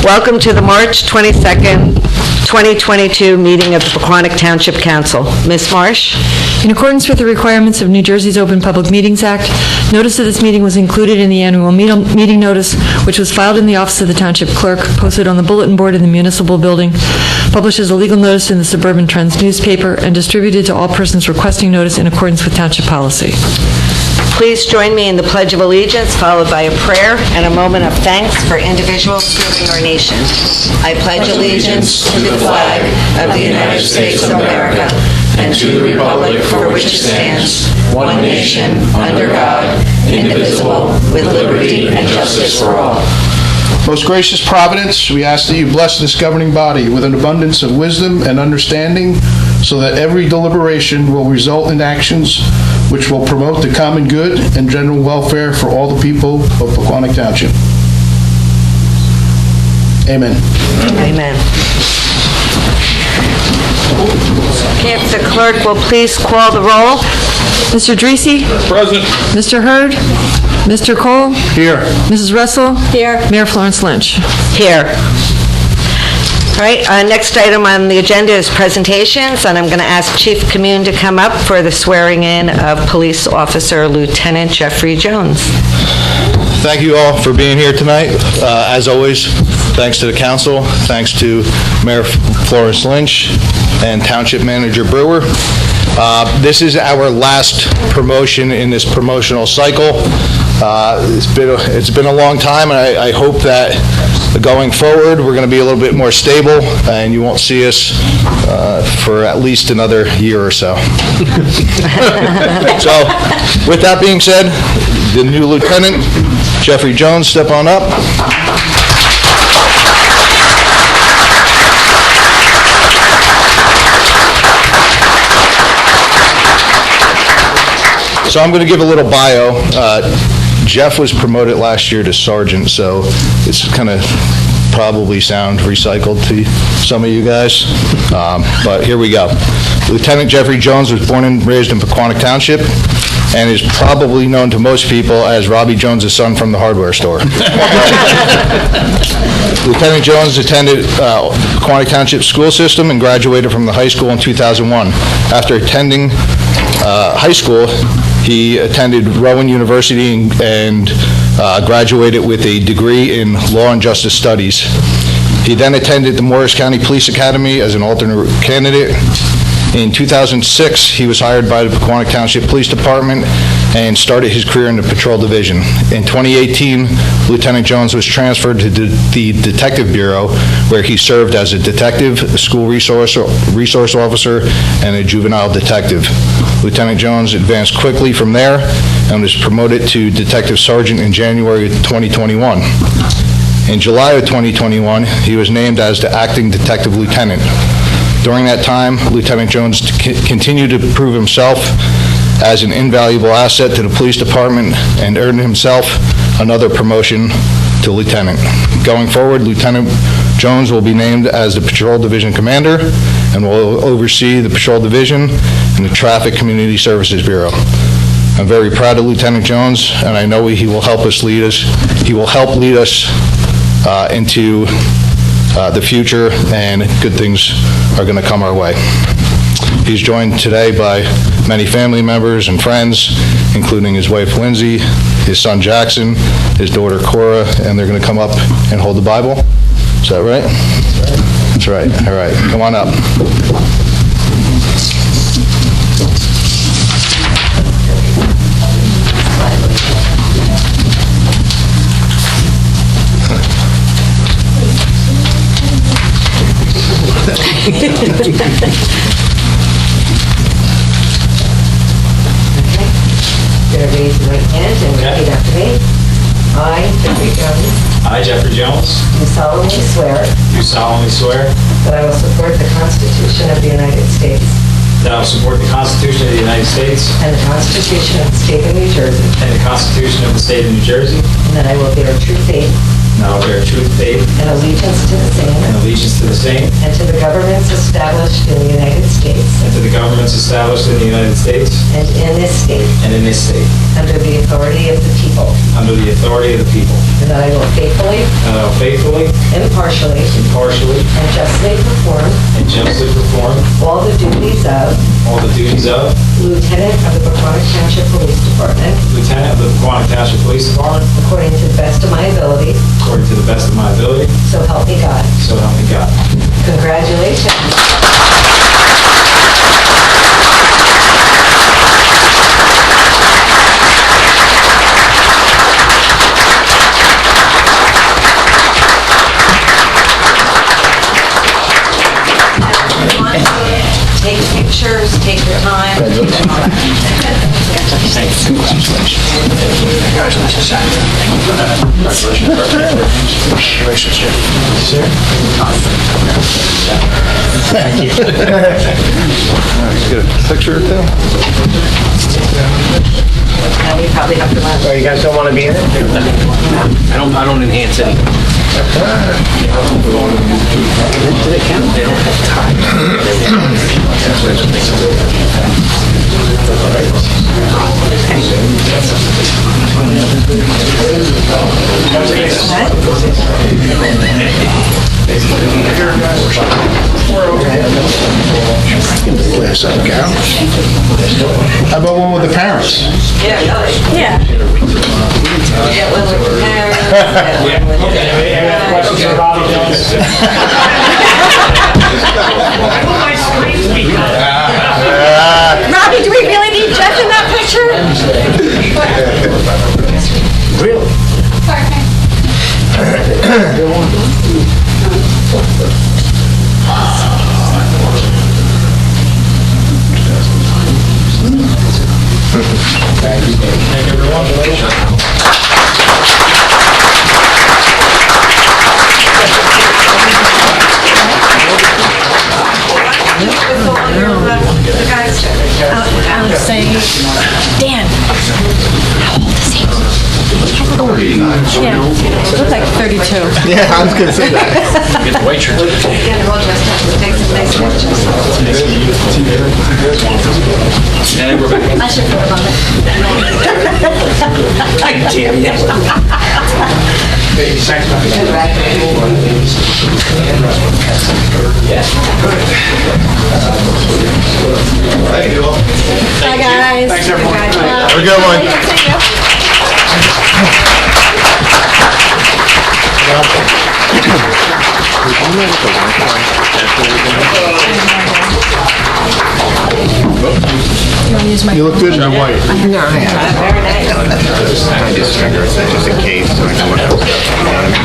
Welcome to the March 22nd, 2022 meeting of the Pequannock Township Council. Ms. Marsh? In accordance with the requirements of New Jersey's Open Public Meetings Act, notice of this meeting was included in the annual meeting notice, which was filed in the office of the Township Clerk, posted on the bulletin board in the municipal building, published as a legal notice in the Suburban Trends newspaper, and distributed to all persons requesting notice in accordance with Township policy. Please join me in the Pledge of Allegiance, followed by a prayer and a moment of thanks for individuals serving our nation. I pledge allegiance to the flag of the United States of America and to the republic for which it stands, one nation, under God, indivisible, with liberty and justice for all. Most gracious Providence, we ask that you bless this governing body with an abundance of wisdom and understanding so that every deliberation will result in actions which will promote the common good and general welfare for all the people of Pequannock Township. Amen. Amen. Okay, if the clerk will please call the roll. Mr. Dreese? Present. Mr. Hurd? Mr. Cole? Here. Mrs. Russell? Here. Mayor Florence Lynch? Here. All right, next item on the agenda is presentations, and I'm going to ask Chief Commune to come up for the swearing in of Police Officer Lieutenant Jeffrey Jones. Thank you all for being here tonight. As always, thanks to the council, thanks to Mayor Florence Lynch and Township Manager Brewer. This is our last promotion in this promotional cycle. It's been a long time, and I hope that going forward we're going to be a little bit more stable, and you won't see us for at least another year or so. So, with that being said, the new Lieutenant Jeffrey Jones, step on up. So I'm going to give a little bio. Jeff was promoted last year to sergeant, so it's kind of probably sound recycled to some of you guys, but here we go. Lieutenant Jeffrey Jones was born and raised in Pequannock Township and is probably known to most people as Robbie Jones' son from the hardware store. Lieutenant Jones attended Pequannock Township school system and graduated from the high school in 2001. After attending high school, he attended Rowan University and graduated with a degree in Law and Justice Studies. He then attended the Morris County Police Academy as an alternate candidate. In 2006, he was hired by the Pequannock Township Police Department and started his career in the Patrol Division. In 2018, Lieutenant Jones was transferred to the Detective Bureau, where he served as a detective, a school resource officer, and a juvenile detective. Lieutenant Jones advanced quickly from there and was promoted to Detective Sergeant in January of 2021. In July of 2021, he was named as the Acting Detective Lieutenant. During that time, Lieutenant Jones continued to prove himself as an invaluable asset to the police department and earned himself another promotion to lieutenant. Going forward, Lieutenant Jones will be named as the Patrol Division Commander and will oversee the Patrol Division and the Traffic Community Services Bureau. I'm very proud of Lieutenant Jones, and I know he will help us lead us. He will help lead us into the future, and good things are going to come our way. He's joined today by many family members and friends, including his wife Lindsay, his son Jackson, his daughter Cora, and they're going to come up and hold the Bible. Is that right? That's right. All right. Come on up. You're going to raise your right hand and repeat after me. I, Jeffrey Jones, I, Jeffrey Jones, do solemnly swear that I will support the Constitution of the United States I will support the Constitution of the United States and the Constitution of the State of New Jersey, and the Constitution of the State of New Jersey, and that I will bear true faith and I will bear true faith and allegiance to the same and allegiance to the same and to the governments established in the United States and to the governments established in the United States and in this state and in this state, under the authority of the people, under the authority of the people, and that I will faithfully, impartially, and justly perform all the duties of Lieutenant of the Pequannock Township Police Department Lieutenant of the Baquanic Township Police Department according to the best of my ability, according to the best of my ability, so help me God. so help me God. Congratulations. Take pictures, take your time. Get a picture or two? Now you probably have to run. Oh, you guys don't want to be in it? I don't enhance anything. Do they count? They don't have time. How about one with the parents? Yeah. Yeah, one with the parents, yeah, one with Robbie, do we really need Jeff in that picture? Really? Alex saying, Dan, how old is he? Yeah, looks like 32. Yeah, I was going to say that. Get the white shirt. Yeah, they're all dressed up, take some nice pictures. And we're back. I should put him on it. Damn it. Hi, guys. Thanks, everyone. Have a good one. You look good in white. Very nice. I just figure it's just in case, so I know what else. You know what I mean?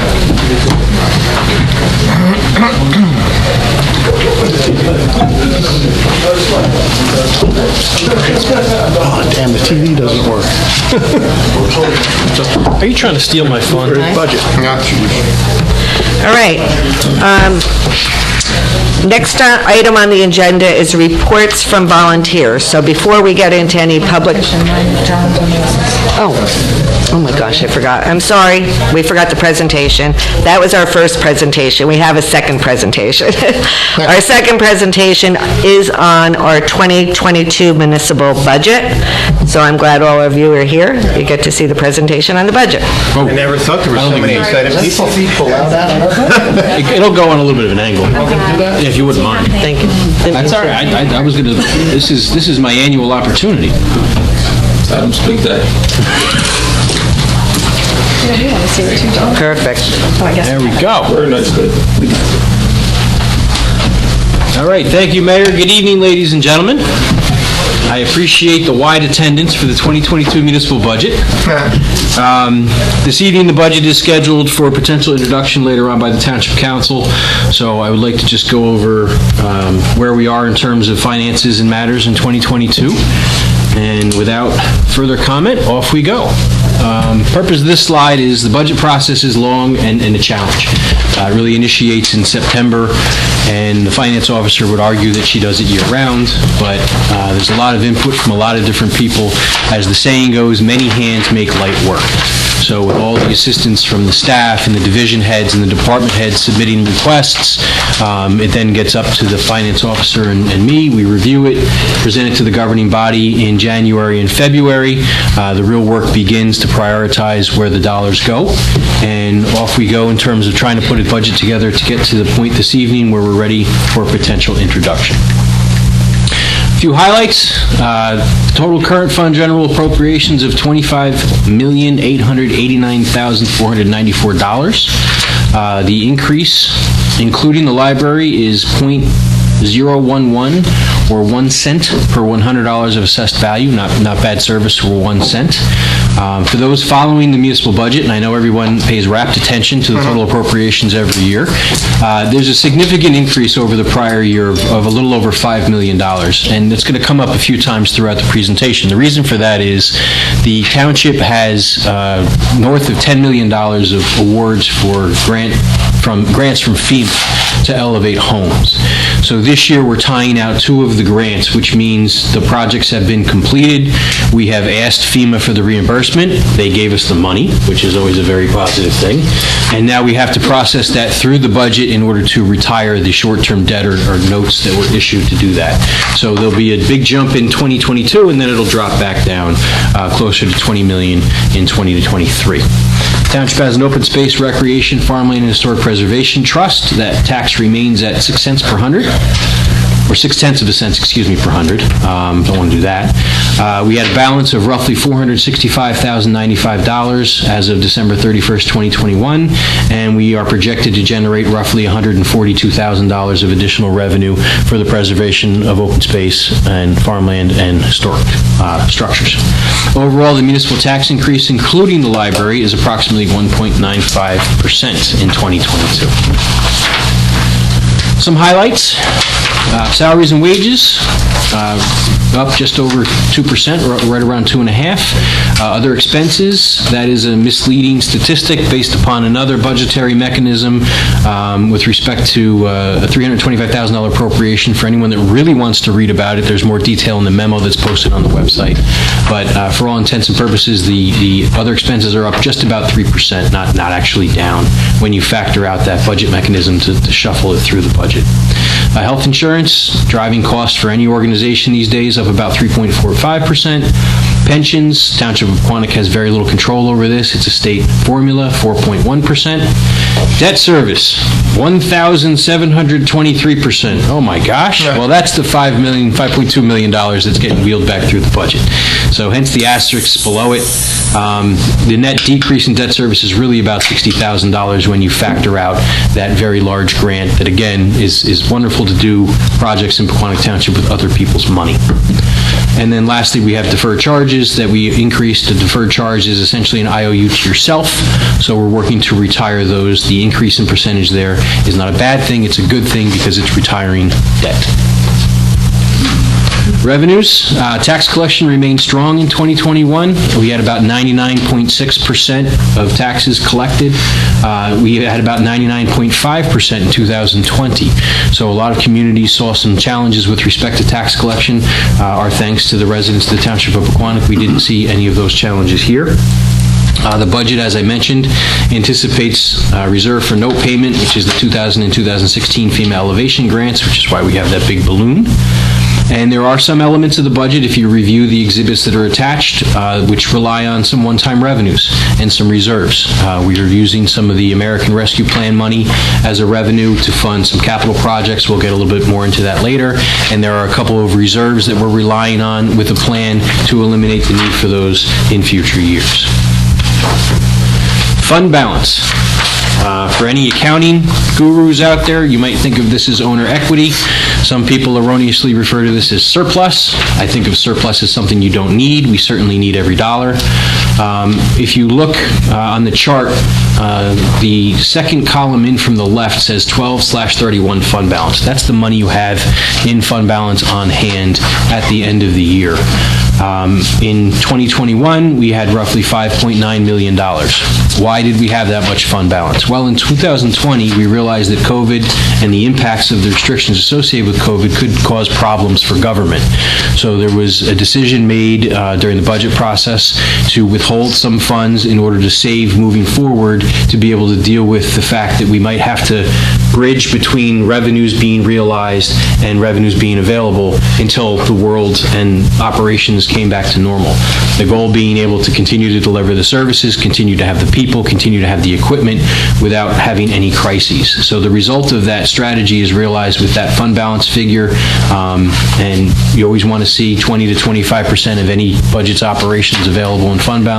Oh, damn, the TV doesn't work. Are you trying to steal my fun? Budget. All right. Next item on the agenda is reports from volunteers. So before we get into any public... Oh my gosh, I forgot. I'm sorry, we forgot the presentation. That was our first presentation. We have a second presentation. Our second presentation is on our 2022 municipal budget. So I'm glad all of you are here. You get to see the presentation on the budget. I never thought there were so many excited people. It'll go on a little bit of an angle, if you wouldn't mind. Thank you. That's all right. I was gonna, this is my annual opportunity. Let him speak that. Perfect. There we go. Very nice. All right, thank you, Mayor. Good evening, ladies and gentlemen. I appreciate the wide attendance for the 2022 municipal budget. This evening, the budget is scheduled for potential introduction later on by the Township Council, so I would like to just go over where we are in terms of finances and matters in 2022. And without further comment, off we go. Purpose of this slide is the budget process is long and a challenge. It really initiates in September, and the finance officer would argue that she does it year-round, but there's a lot of input from a lot of different people. As the saying goes, many hands make light work. So with all the assistance from the staff and the division heads and the department heads submitting requests, it then gets up to the finance officer and me. We review it, present it to the governing body in January and February, the real work begins to prioritize where the dollars go, and off we go in terms of trying to put a budget together to get to the point this evening where we're ready for potential introduction. A few highlights. Total current fund general appropriations of $25,889,494. The increase, including the library, is .011 or 1 cent per $100 of assessed value. Not bad service for 1 cent. For those following the municipal budget, and I know everyone pays rapt attention to the total appropriations every year, there's a significant increase over the prior year of a little over $5 million, and it's going to come up a few times throughout the presentation. The reason for that is the township has north of $10 million of awards for grants from FEMA to elevate homes. So this year we're tying out 2 of the grants, which means the projects have been completed. We have asked FEMA for the reimbursement. They gave us the money, which is always a very positive thing. And now we have to process that through the budget in order to retire the short-term debt or notes that were issued to do that. So there'll be a big jump in 2022, and then it'll drop back down closer to $20 million in 2023. Township has an open space, recreation, farmland, and historic preservation trust. That tax remains at 6 cents per hundred, or 0.6 cents, per hundred. Don't want to do that. We had a balance of roughly $465,095 as of December 31st, 2021, and we are projected to generate roughly $142,000 of additional revenue for the preservation of open space and farmland and historic structures. Overall, the municipal tax increase, including the library, is approximately 1.95% in 2022. Some highlights. Salaries and wages, up just over 2%, right around 2.5%. Other expenses, that is a misleading statistic based upon another budgetary mechanism with respect to a $325,000 appropriation. For anyone that really wants to read about it, there's more detail in the memo that's posted on the website. But for all intents and purposes, the other expenses are up just about 3%, not actually down, when you factor out that budget mechanism to shuffle it through the budget. Health insurance, driving costs for any organization these days, up about 3.45%. Pensions, Township of Baquanic has very little control over this. It's a state formula, 4.1%. Debt service, 1,723%. Oh my gosh. Well, that's the $5.2 million that's getting wheeled back through the budget. So hence the asterisks below it. The net decrease in debt service is really about $60,000 when you factor out that very large grant that, again, is wonderful to do projects in Pequannock Township with other people's money. And then lastly, we have deferred charges that we increased. The deferred charge is essentially an IOU to yourself, so we're working to retire those. The increase in percentage there is not a bad thing, it's a good thing because it's retiring debt. Revenues, tax collection remained strong in 2021. We had about 99.6% of taxes collected. We had about 99.5% in 2020. So a lot of communities saw some challenges with respect to tax collection. Our thanks to the residents of the Township of Baquanic, we didn't see any of those challenges here. The budget, as I mentioned, anticipates reserve for note payment, which is the 2000 and 2016 FEMA elevation grants, which is why we have that big balloon. And there are some elements of the budget, if you review the exhibits that are attached, which rely on some one-time revenues and some reserves. We are using some of the American Rescue Plan money as a revenue to fund some capital projects. We'll get a little bit more into that later. And there are a couple of reserves that we're relying on with a plan to eliminate the need for those in future years. Fund balance. For any accounting gurus out there, you might think of this as owner equity. Some people erroneously refer to this as surplus. I think of surplus as something you don't need. We certainly need every dollar. If you look on the chart, the second column in from the left says 12/31 fund balance. That's the money you have in fund balance on hand at the end of the year. In 2021, we had roughly $5.9 million. Why did we have that much fund balance? Well, in 2020, we realized that COVID and the impacts of the restrictions associated with COVID could cause problems for government. So there was a decision made during the budget process to withhold withhold some funds in order to save moving forward, to be able to deal with the fact that we might have to bridge between revenues being realized and revenues being available until the world and operations came back to normal. The goal being able to continue to deliver the services, continue to have the people, continue to have the equipment without having any crises. So the result of that strategy is realized with that fund balance figure, and you always want to see 20 to 25% of any budget's operations available in fund balance,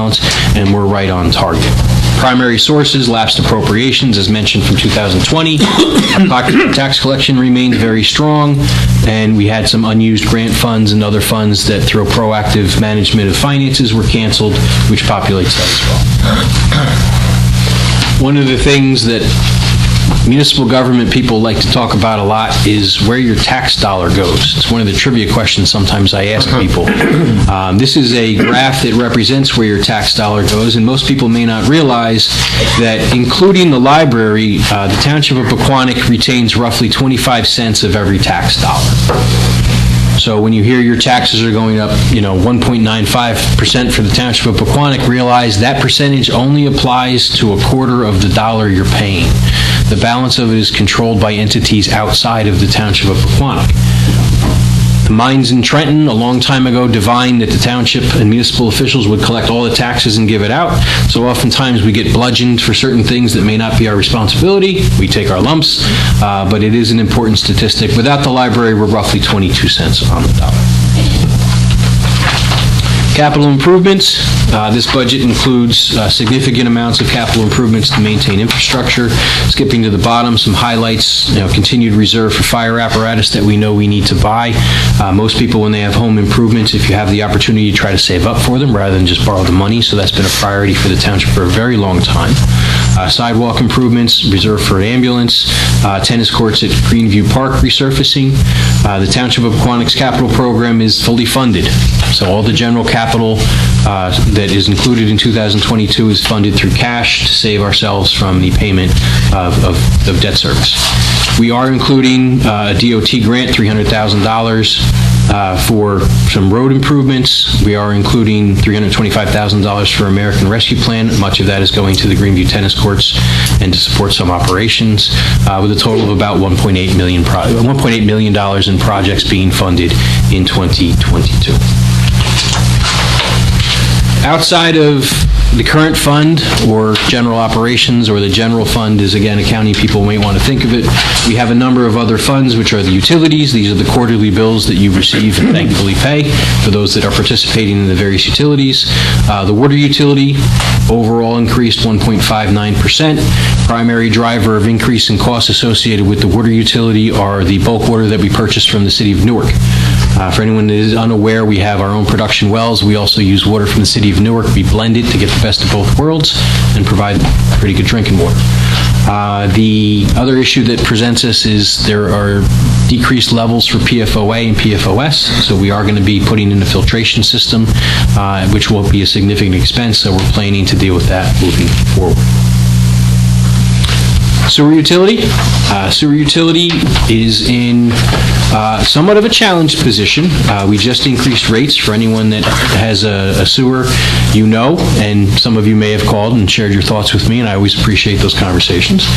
and we're right on target. Primary sources, lapsed appropriations, as mentioned from 2020. Our pocket tax collection remained very strong, and we had some unused grant funds and other funds that, through proactive management of finances, were canceled, which populates that as well. One of the things that municipal government people like to talk about a lot is where your tax dollar goes. It's one of the trivia questions sometimes I ask people. This is a graph that represents where your tax dollar goes, and most people may not realize that, including the library, the Township of Baquanic retains roughly 25 cents of every tax dollar. So when you hear your taxes are going up, 1.95% for the Township of Pequannock, realize that percentage only applies to a quarter of the dollar you're paying. The balance of it is controlled by entities outside of the Township of Pequannock. The mines in Trenton, a long time ago, divined that the township and municipal officials would collect all the taxes and give it out. So oftentimes we get bludgeoned for certain things that may not be our responsibility. We take our lumps, but it is an important statistic. Without the library, we're roughly 22 cents on the dollar. Capital improvements. This budget includes significant amounts of capital improvements to maintain infrastructure. Skipping to the bottom, some highlights, continued reserve for fire apparatus that we know we need to buy. Most people, when they have home improvements, if you have the opportunity, try to save up for them rather than just borrow the money, so that's been a priority for the township for a very long time. Sidewalk improvements, reserve for an ambulance, tennis courts at Greenview Park resurfacing. The Township of Pequannock's capital program is fully funded, so all the general capital that is included in 2022 is funded through cash to save ourselves from the payment of debt service. We are including a DOT grant, $300,000 for some road improvements. We are including $325,000 for American Rescue Plan. Much of that is going to the Greenview tennis courts and to support some operations, with a total of about $1.8 million in projects being funded in 2022. Outside of the current fund or general operations, or the general fund is, again, accounting people may want to think of it, we have a number of other funds, which are the utilities. These are the quarterly bills that you receive and thankfully pay for those that are participating in the various utilities. The water utility overall increased 1.59%. Primary driver of increase in costs associated with the water utility are the bulk water that we purchased from the city of Newark. For anyone that is unaware, we have our own production wells. We also use water from the city of Newark. We blend it to get the best of both worlds and provide pretty good drinking water. The other issue that presents us is there are decreased levels for PFOA and PFOS, so we are going to be putting in a filtration system, which will be a significant expense, so we're planning to deal with that moving forward. Sewer utility. Sewer utility is in somewhat of a challenged position. We just increased rates for anyone that has a sewer, and some of you may have called and shared your thoughts with me, and I always appreciate those conversations.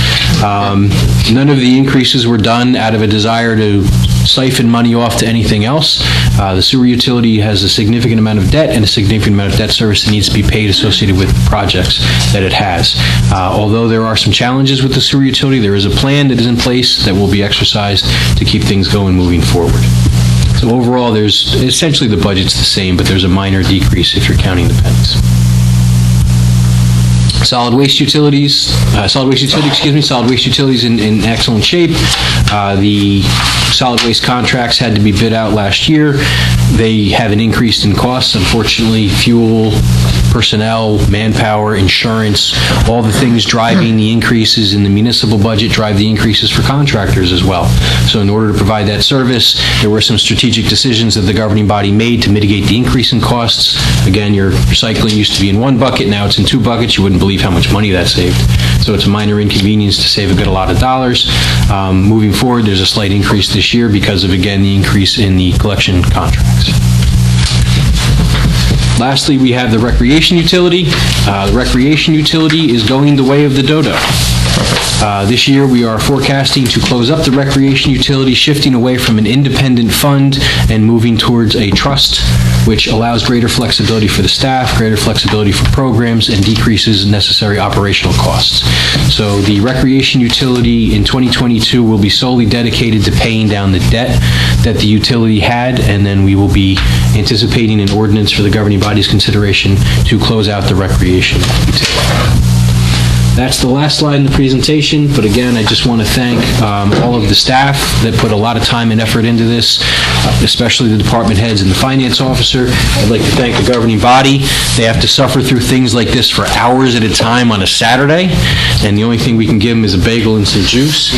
None of the increases were done out of a desire to siphon money off to anything else. The sewer utility has a significant amount of debt and a significant amount of debt service that needs to be paid associated with the projects that it has. Although there are some challenges with the sewer utility, there is a plan that is in place that will be exercised to keep things going moving forward. So overall, there's essentially the budget's the same, but there's a minor decrease if you're counting the pennies. Solid waste utilities in excellent shape. The solid waste contracts had to be bid out last year. They have an increase in costs. Unfortunately, fuel, personnel, manpower, insurance, all the things driving the increases in the municipal budget drive the increases for contractors as well. So in order to provide that service, there were some strategic decisions that the governing body made to mitigate the increase in costs. Again, your recycling used to be in one bucket, now it's in two buckets. You wouldn't believe how much money that saved. So it's a minor inconvenience to save a lot of dollars. Moving forward, there's a slight increase this year because of, again, the increase in the collection contracts. Lastly, we have the recreation utility. The recreation utility is going the way of the dodo. This year, we are forecasting to close up the recreation utility, shifting away from an independent fund and moving towards a trust, which allows greater flexibility for the staff, greater flexibility for programs, and decreases necessary operational costs. So the recreation utility in 2022 will be solely dedicated to paying down the debt that the utility had, and then we will be anticipating an ordinance for the governing body's consideration to close out the recreation utility. That's the last slide in the presentation, but again, I just want to thank all of the staff that put a lot of time and effort into this, especially the department heads and the finance officer. I'd like to thank the governing body. They have to suffer through things like this for hours at a time on a Saturday, and the only thing we can give them is a bagel and some juice.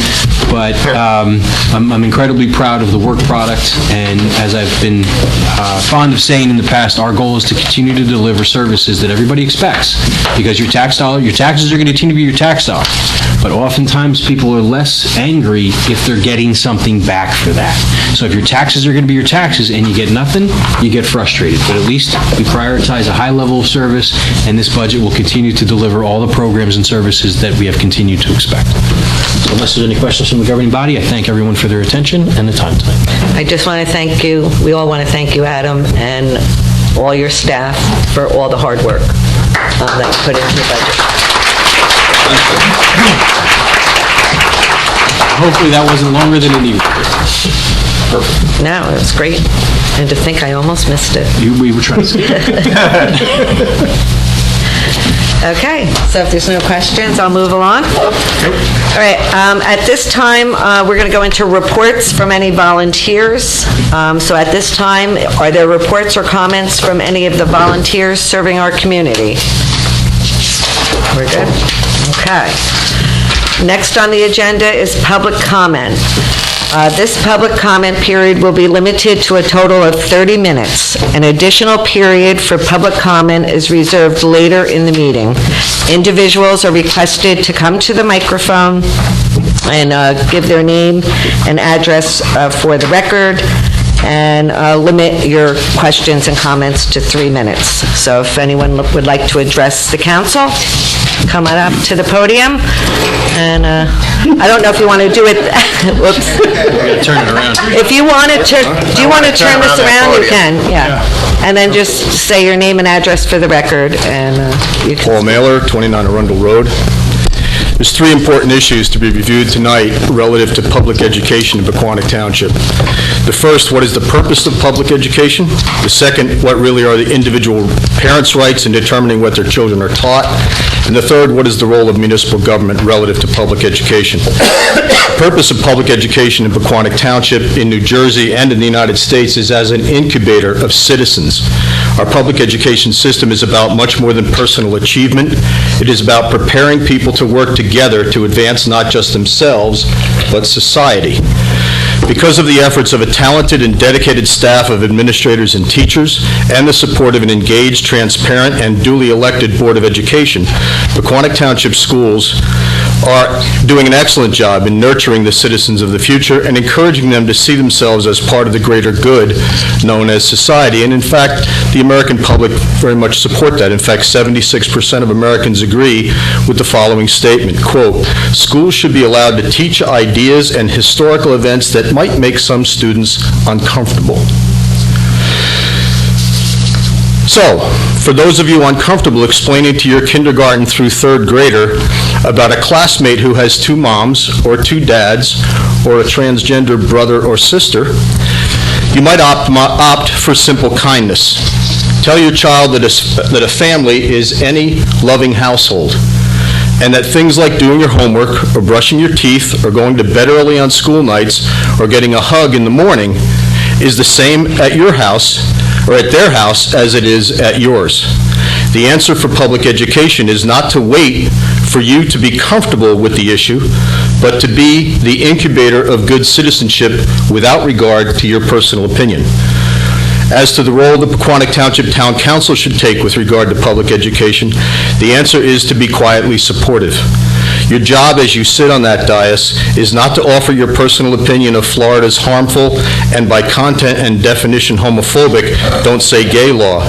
But I'm incredibly proud of the work product, and as I've been fond of saying in the past, our goal is to continue to deliver services that everybody expects, because your taxes are going to continue to be your tax dollar. But oftentimes people are less angry if they're getting something back for that. So if your taxes are going to be your taxes and you get nothing, you get frustrated. But at least we prioritize a high level of service, and this budget will continue to deliver all the programs and services that we have continued to expect. So unless there's any questions from the governing body, I thank everyone for their attention and the time tonight. I just want to thank you, we all want to thank you, Adam, and all your staff for all the hard work that you put into the budget. Hopefully that wasn't longer than it needed to be. Perfect. No, it was great. And to think I almost missed it. We were trying to see. Okay, so if there's no questions, I'll move along. All right, at this time, we're going to go into reports from any volunteers. So at this time, are there reports or comments from any of the volunteers serving our community? We're good? Okay. Next on the agenda is public comment. This public comment period will be limited to a total of 30 minutes. An additional period for public comment is reserved later in the meeting. Individuals are requested to come to the microphone and give their name and address for the record, and limit your questions and comments to 3 minutes. So if anyone would like to address the council, come on up to the podium. And I don't know if you want to do it, whoops. Turn it around. If you want to, do you want to turn this around? You can, yeah. And then just say your name and address for the record, and you can. Paul Mailer, 29 Arundel Road. There's 3 important issues to be reviewed tonight relative to public education in Pequannock Township. The first, what is the purpose of public education? The second, what really are the individual parents' rights in determining what their children are taught? And the third, what is the role of municipal government relative to public education? The purpose of public education in Baquanic Township, in New Jersey, and in the United States is as an incubator of citizens. Our public education system is about much more than personal achievement. It is about preparing people to work together to advance not just themselves, but society. Because of the efforts of a talented and dedicated staff of administrators and teachers, and the support of an engaged, transparent, and duly elected Board of Education, Pequannock Township schools are doing an excellent job in nurturing the citizens of the future and encouraging them to see themselves as part of the greater good known as society. And in fact, the American public very much support that. In fact, 76% of Americans agree with the following statement, quote, "Schools should be allowed to teach ideas and historical events that might make some students uncomfortable." So, for those of you uncomfortable explaining to your kindergarten through 3rd grader about a classmate who has 2 moms or 2 dads or a transgender brother or sister, you might opt for simple kindness. Tell your child that a family is any loving household, and that things like doing your homework or brushing your teeth or going to bed early on school nights or getting a hug in the morning is the same at your house or at their house as it is at yours. The answer for public education is not to wait for you to be comfortable with the issue, but to be the incubator of good citizenship without regard to your personal opinion. As to the role the Pequannock Township Town Council should take with regard to public education, the answer is to be quietly supportive. Your job as you sit on that dais is not to offer your personal opinion of Florida's harmful and by content and definition homophobic, don't say gay law.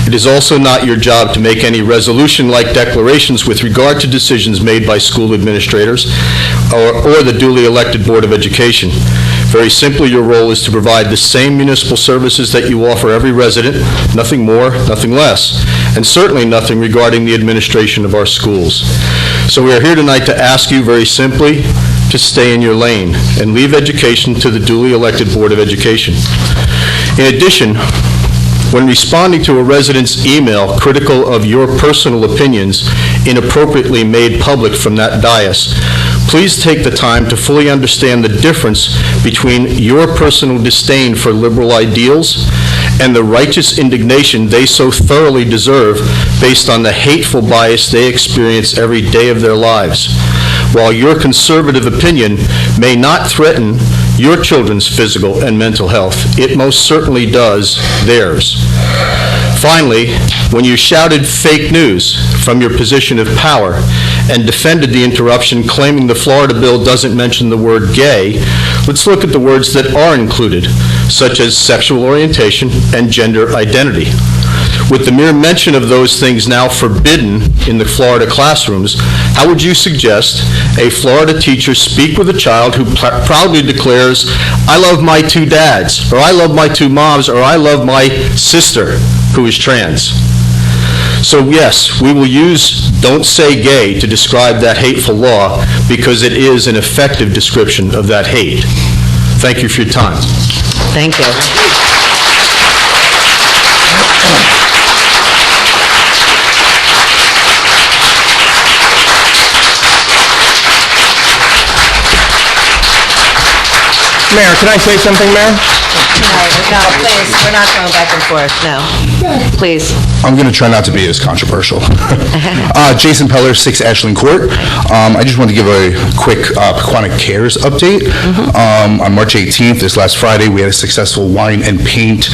It is also not your job to make any resolution-like declarations with regard to decisions made by school administrators or the duly elected Board of Education. Very simply, your role is to provide the same municipal services that you offer every resident, nothing more, nothing less, and certainly nothing regarding the administration of our schools. So we are here tonight to ask you very simply to stay in your lane and leave education to the duly elected Board of Education. In addition, when responding to a resident's email critical of your personal opinions inappropriately made public from that dais, please take the time to fully understand the difference between your personal disdain for liberal ideals and the righteous indignation they so thoroughly deserve based on the hateful bias they experience every day of their lives. While your conservative opinion may not threaten your children's physical and mental health, it most certainly does theirs. Finally, when you shouted fake news from your position of power and defended the interruption claiming the Florida bill doesn't mention the word gay, let's look at the words that are included, such as sexual orientation and gender identity. With the mere mention of those things now forbidden in the Florida classrooms, how would you suggest a Florida teacher speak with a child who proudly declares, "I love my two dads," or "I love my two moms," or "I love my sister who is trans"? So yes, we will use "don't say gay" to describe that hateful law because it is an effective description of that hate. Thank you for your time. Thank you. Mayor, can I say something, Mayor? No, please, we're not going back and forth, no. Please. I'm going to try not to be as controversial. Jason Peller, 6 Ashland Court. I just want to give a quick Pequannock Cares update. On March 18th, this last Friday, we had a successful wine and paint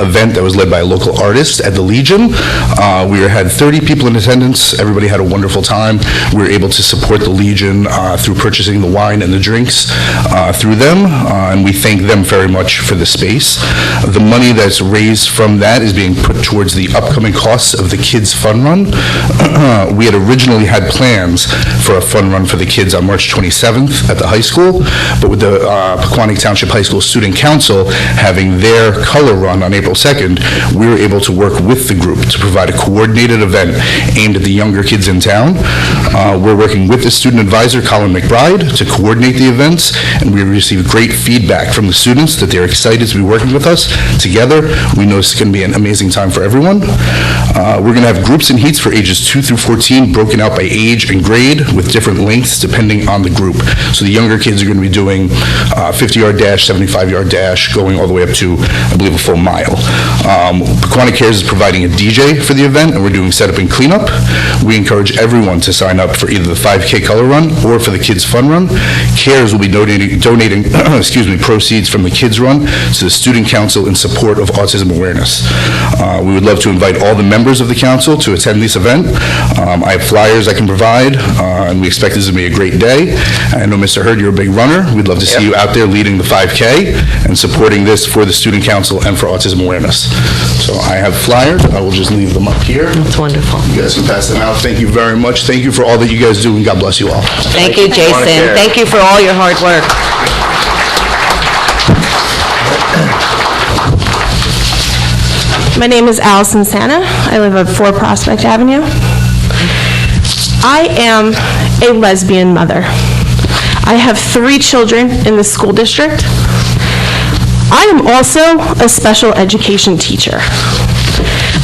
event that was led by a local artist at the Legion. We had 30 people in attendance. Everybody had a wonderful time. We were able to support the Legion through purchasing the wine and the drinks through them, and we thank them very much for the space. The money that's raised from that is being put towards the upcoming costs of the Kids Fun Run. We had originally had plans for a fun run for the kids on March 27th at the high school, but with the Pequannock Township High School Student Council having their color run on April 2nd, we were able to work with the group to provide a coordinated event aimed at the younger kids in town. We're working with the student advisor, Colin McBride, to coordinate the events, and we received great feedback from the students that they're excited to be working with us together. We know it's going to be an amazing time for everyone. We're going to have groups and heats for ages 2 through 14 broken out by age and grade with different lengths depending on the group. So the younger kids are going to be doing 50-yard dash, 75-yard dash, going all the way up to, I believe, a full mile. Pequannock Cares is providing a DJ for the event, and we're doing setup and cleanup. We encourage everyone to sign up for either the 5K color run or for the Kids Fun Run. Cares will be donating proceeds from the Kids Run to the Student Council in support of autism awareness. We would love to invite all the members of the council to attend this event. I have flyers I can provide, and we expect this to be a great day. I know, Mr. Hurd, you're a big runner. We'd love to see you out there leading the 5K and supporting this for the Student Council and for autism awareness. So I have flyers. I will just leave them up here. That's wonderful. You guys can pass them out. Thank you very much. Thank you for all that you guys do, and God bless you all. Thank you, Jason. Thank you for all your hard work. My name is Allison Santa. I live at 4 Prospect Avenue. I am a lesbian mother. I have 3 children in the school district. I am also a special education teacher.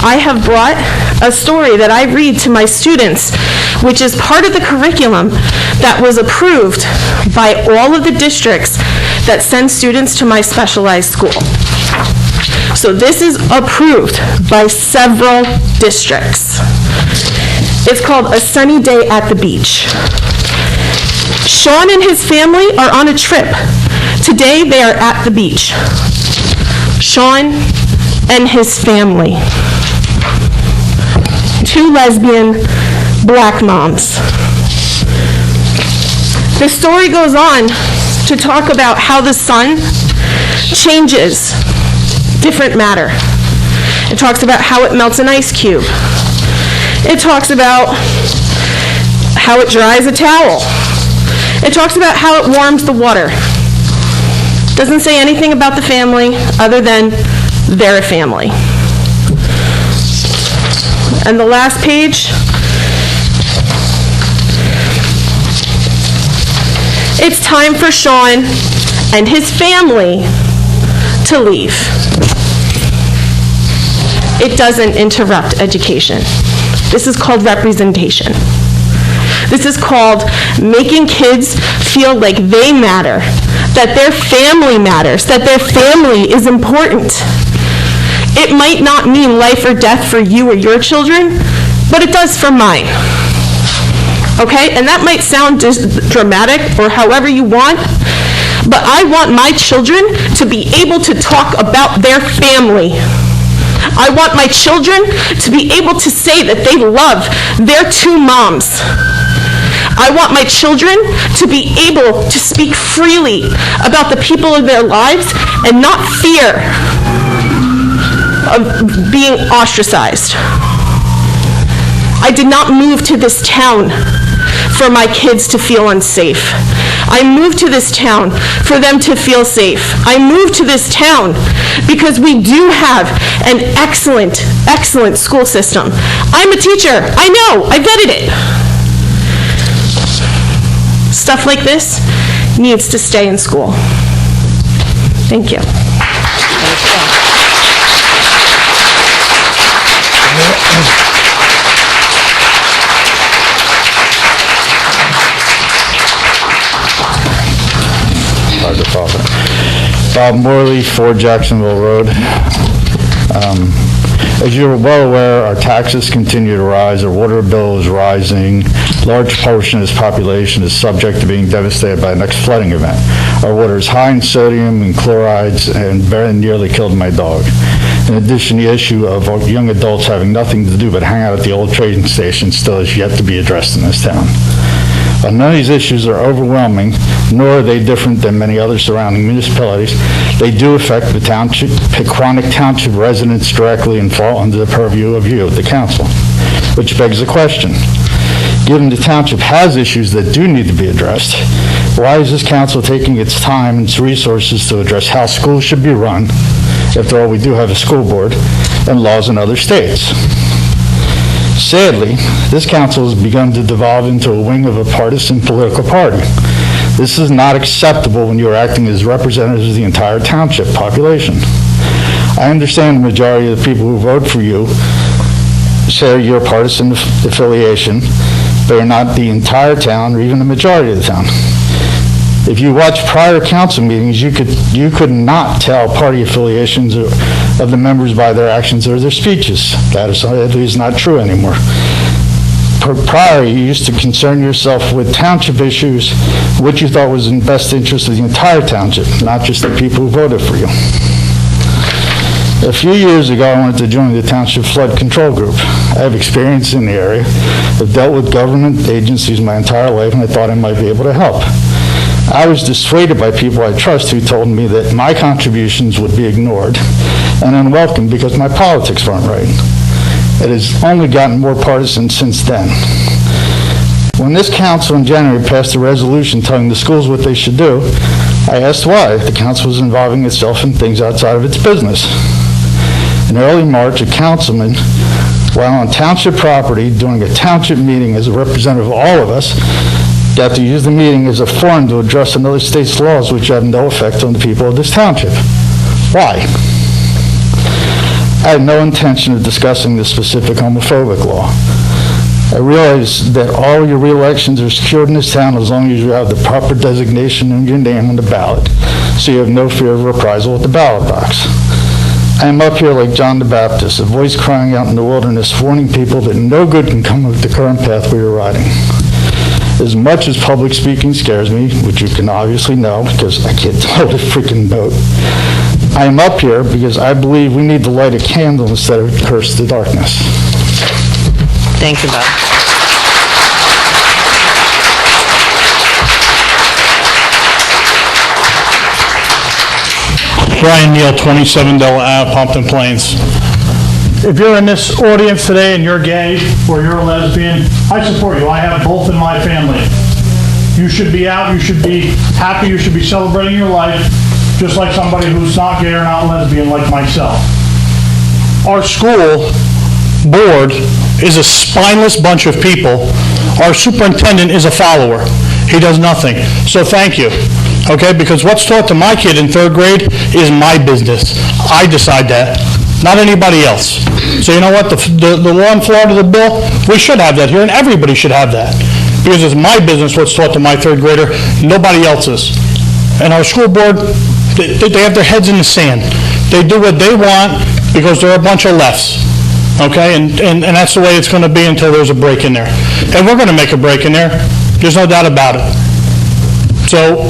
I have brought a story that I read to my students, which is part of the curriculum that was approved by all of the districts that send students to my specialized school. So this is approved by several districts. It's called A Sunny Day at the Beach. Sean and his family are on a trip. Today they are at the beach. Sean and his family. 2 lesbian black moms. The story goes on to talk about how the sun changes different matter. It talks about how it melts an ice cube. It talks about how it dries a towel. It talks about how it warms the water. Doesn't say anything about the family other than they're a family. And the last page, it's time for Sean and his family to leave. It doesn't interrupt education. This is called representation. This is called making kids feel like they matter, that their family matters, that their family is important. It might not mean life or death for you or your children, but it does for mine. Okay? And that might sound dramatic or however you want, but I want my children to be able to talk about their family. I want my children to be able to say that they love their two moms. I want my children to be able to speak freely about the people of their lives and not fear of being ostracized. I did not move to this town for my kids to feel unsafe. I moved to this town for them to feel safe. I moved to this town because we do have an excellent, excellent school system. I'm a teacher. I know. I vetted it. Stuff like this needs to stay in school. Thank you. Bob Morley, 4 Jacksonville Road. As you're well aware, our taxes continue to rise, our water bill is rising, large portion of this population is subject to being devastated by the next flooding event. Our water is high in sodium and chlorides and very nearly killed my dog. In addition, the issue of young adults having nothing to do but hang out at the old train station still is yet to be addressed in this town. While none of these issues are overwhelming, nor are they different than many other surrounding municipalities, they do affect the township, Pequannock Township residents directly and fall under the purview of you, the council. Which begs the question, given the township has issues that do need to be addressed, why is this council taking its time and its resources to address how schools should be run? After all, we do have a school board and laws in other states. Sadly, this council has begun to devolve into a wing of a partisan political party. This is not acceptable when you are acting as representatives of the entire township population. I understand the majority of the people who vote for you share your partisan affiliation, but are not the entire town or even the majority of the town. If you watch prior council meetings, you could not tell party affiliations of the members by their actions or their speeches. That is not true anymore. Prior, you used to concern yourself with township issues, what you thought was in the best interest of the entire township, not just the people who voted for you. A few years ago, I wanted to join the Township Flood Control Group. I have experience in the area. I've dealt with government agencies my entire life, and I thought I might be able to help. I was dissuaded by people I trust who told me that my contributions would be ignored and unwelcome because my politics weren't right. It has only gotten more partisan since then. When this council in January passed a resolution telling the schools what they should do, I asked why. The council was involving itself in things outside of its business. In early March, a councilman, while on township property during a township meeting as a representative of all of us, got to use the meeting as a forum to address another state's laws which have no effect on the people of this township. Why? I had no intention of discussing this specific homophobic law. I realize that all your re-elections are secured in this town as long as you have the proper designation of your name on the ballot, so you have no fear of reprisal at the ballot box. I am up here like John the Baptist, a voice crying out in the wilderness, warning people that no good can come of the current path we are riding. As much as public speaking scares me, which you can obviously know because I can't hold a freaking note, I am up here because I believe we need to light a candle instead of curse the darkness. Thank you, Bob. Brian Neal, 27 Della Ave, Pompton Plains. if you're in this audience today and you're gay or you're a lesbian, I support you. I have both in my family. You should be out, you should be happy, you should be celebrating your life, just like somebody who's not gay or not lesbian like myself. Our school board is a spineless bunch of people. Our superintendent is a follower. He does nothing. So thank you, okay? Because what's taught to my kid in 3rd grade is my business. I decide that, not anybody else. So you know what? The law in Florida, the bill, we should have that here, and everybody should have that. Because it's my business what's taught to my 3rd grader, nobody else's. And our school board, they have their heads in the sand. They do what they want because they're a bunch of lefts. Okay, and that's the way it's going to be until there's a break in there. And we're going to make a break in there. There's no doubt about it. So,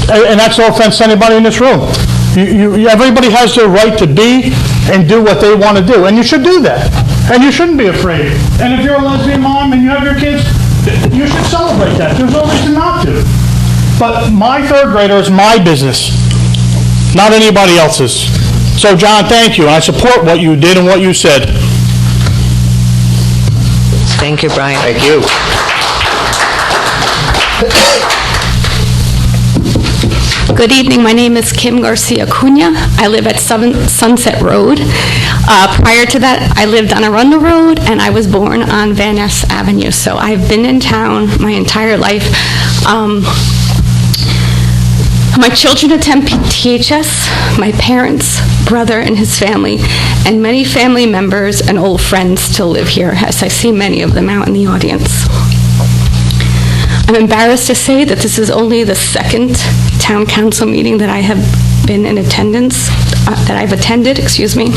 and that's no offense to anybody in this room. Everybody has their right to be and do what they want to do, and you should do that. And you shouldn't be afraid. And if you're a lesbian mom and you have your kids, you should celebrate that. There's no reason not to. But my 3rd grader is my business, not anybody else's. So, John, thank you, and I support what you did and what you said. Thank you, Brian. Thank you. Good evening. My name is Kim Garcia Cunha. I live at Sunset Road. Prior to that, I lived on Arundel Road, and I was born on Van Ness Avenue. So I've been in town my entire life. My children attend THS, my parents, brother and his family, and many family members and old friends still live here, as I see many of them out in the audience. I'm embarrassed to say that this is only the 2nd town council meeting that I have been in attendance, that I've attended, excuse me.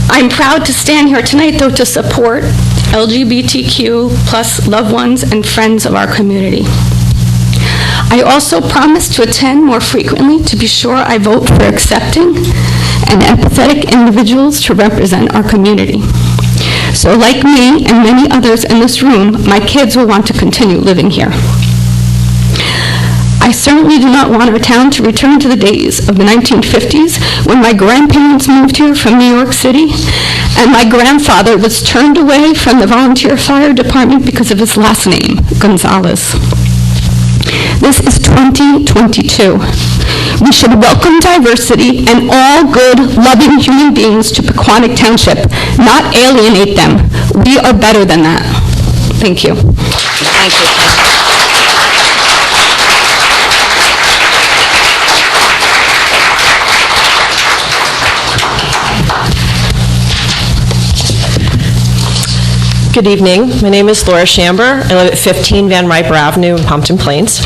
I'm proud to stand here tonight, though, to support LGBTQ plus loved ones and friends of our community. I also promise to attend more frequently to be sure I vote for accepting and empathetic individuals to represent our community. So like me and many others in this room, my kids will want to continue living here. I certainly do not want our town to return to the days of the 1950s when my grandparents moved here from New York City and my grandfather was turned away from the volunteer fire department because of his last name, Gonzalez. This is 2022. We should welcome diversity and all good, loving human beings to Pequannock Township, not alienate them. We are better than that. Thank you. Thank you. Good evening. My name is Laura Shamber. I live at 15 Van Riper Avenue in Pompton Plains.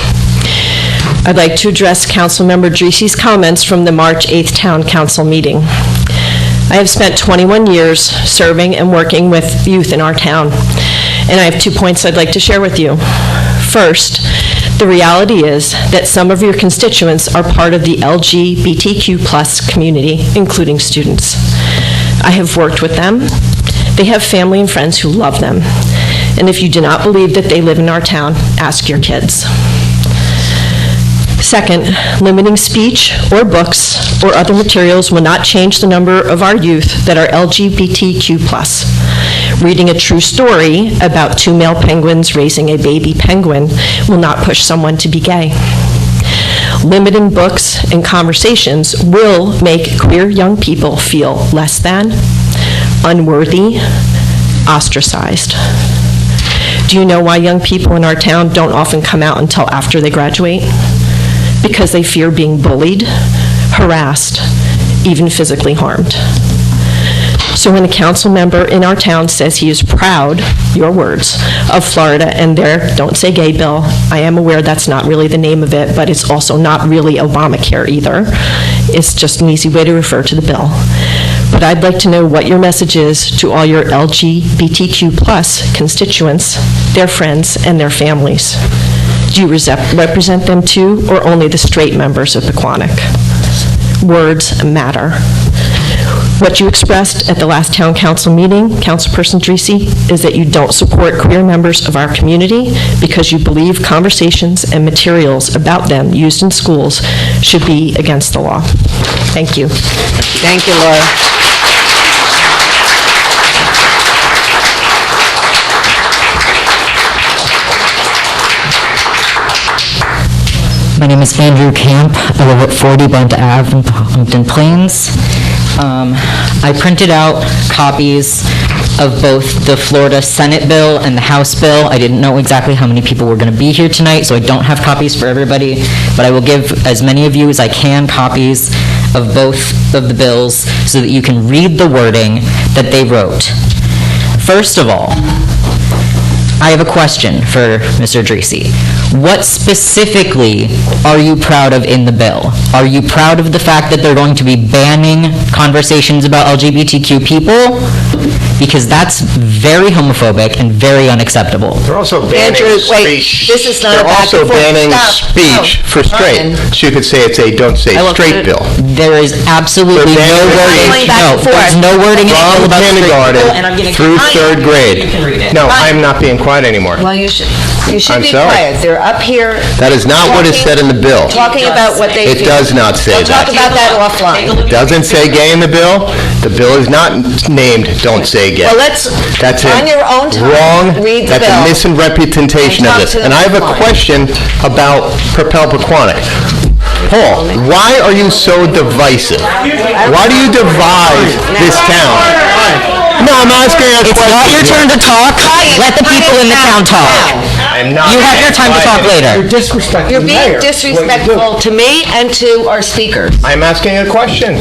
I'd like to address Councilmember Dreese's comments from the March 8th Town Council meeting. I have spent 21 years serving and working with youth in our town, and I have 2 points I'd like to share with you. First, the reality is that some of your constituents are part of the LGBTQ plus community, including students. I have worked with them. They have family and friends who love them. And if you do not believe that they live in our town, ask your kids. Second, limiting speech or books or other materials will not change the number of our youth that are LGBTQ+. Reading a true story about 2 male penguins raising a baby penguin will not push someone to be gay. Limiting books and conversations will make queer young people feel less than, unworthy, ostracized. Do you know why young people in our town don't often come out until after they graduate? Because they fear being bullied, harassed, even physically harmed. So when a council member in our town says he is proud, your words, of Florida and their Don't Say Gay bill, I am aware that's not really the name of it, but it's also not really Obamacare either. It's just an easy way to refer to the bill. But I'd like to know what your message is to all your LGBTQ plus constituents, their friends, and their families. Do you represent them too, or only the straight members of Pequannock? Words matter. What you expressed at the last town council meeting, Councilperson Dreese, is that you don't support queer members of our community because you believe conversations and materials about them used in schools should be against the law. Thank you. Thank you, Laura. My name is Andrew Camp. I live at 40 Bunt Ave in Hampton Plains. I printed out copies of both the Florida Senate bill and the House bill. I didn't know exactly how many people were going to be here tonight, so I don't have copies for everybody, but I will give as many of you as I can copies of both of the bills so that you can read the wording that they wrote. First of all, I have a question for Mr. Dreese. What specifically are you proud of in the bill? Are you proud of the fact that they're going to be banning conversations about LGBTQ people? Because that's very homophobic and very unacceptable. They're also banning Andrew, speech. wait, this is not a back They're also and forth. banning Stop. speech for straight. Ryan. So you could say it's a don't say I will straight put it- bill. There is absolutely They're no banning wording. speech. No, there's no wording in the bill From about straight kindergarten people, and I'm gonna through keep- third grade. You can read it. No, I'm not being quiet anymore. Well, you should I'm be sorry. quiet. They're up here. That is not what is said in the bill. Talking about what they It feel. does not say We'll talk that. about that offline. It doesn't say gay in the bill. The bill is not named don't say gay. Well, let's, That's on it. your own time, Wrong. read the That's a bill. misrepresentation and of talk this. to And I have a them. question about Propel Pequannock. Paul, why are you so divisive? Why do you divide this town? No, I'm asking a question. It's not your turn to talk. Let the people in the town talk. I'm not. You have your time to talk later. You're being disrespectful to me and to our speakers. I'm asking a question.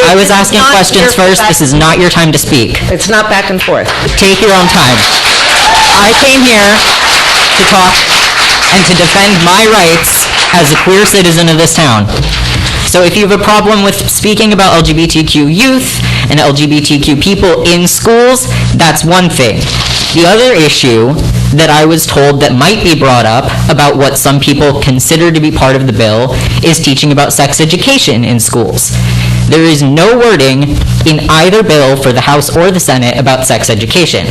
I was asking questions first. This is not your time to speak. It's not back and forth. Take your own time. I came here to talk and to defend my rights as a queer citizen of this town. So if you have a problem with speaking about LGBTQ youth and LGBTQ people in schools, that's one thing. The other issue that I was told that might be brought up about what some people consider to be part of the bill is teaching about sex education in schools. There is no wording in either bill for the House or the Senate about sex education.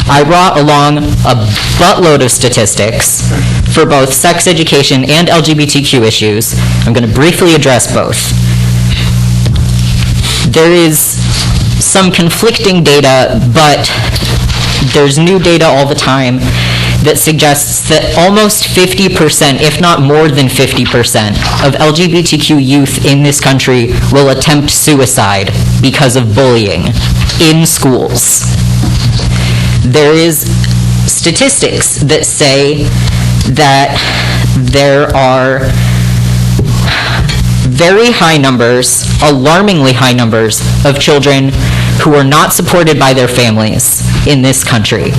I brought along a buttload of statistics for both sex education and LGBTQ issues. I'm going to briefly address both. There is some conflicting data, but there's new data all the time that suggests that almost 50%, if not more than 50%, of LGBTQ youth in this country will attempt suicide because of bullying in schools. There is statistics that say that there are very high numbers, alarmingly high numbers, of children who are not supported by their families in this country,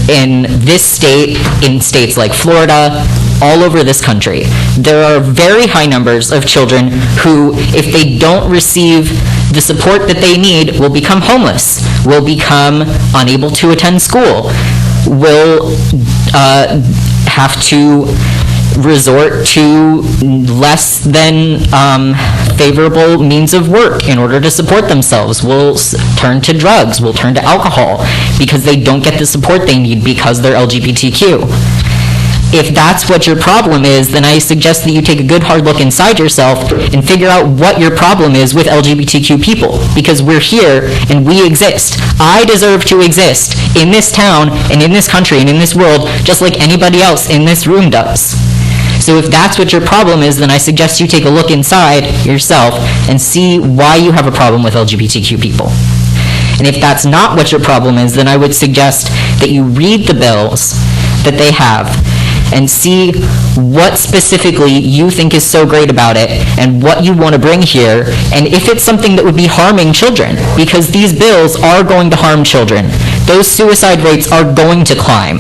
in this state, in states like Florida, all over this country. There are very high numbers of children who, if they don't receive the support that they need, will become homeless, will become unable to attend school, will have to resort to less than favorable means of work in order to support themselves, will turn to drugs, will turn to alcohol, because they don't get the support they need because they're LGBTQ. If that's what your problem is, then I suggest that you take a good hard look inside yourself and figure out what your problem is with LGBTQ people, because we're here and we exist. I deserve to exist in this town and in this country and in this world just like anybody else in this room does. So if that's what your problem is, then I suggest you take a look inside yourself and see why you have a problem with LGBTQ people. And if that's not what your problem is, then I would suggest that you read the bills that they have and see what specifically you think is so great about it and what you want to bring here, and if it's something that would be harming children, because these bills are going to harm children. Those suicide rates are going to climb.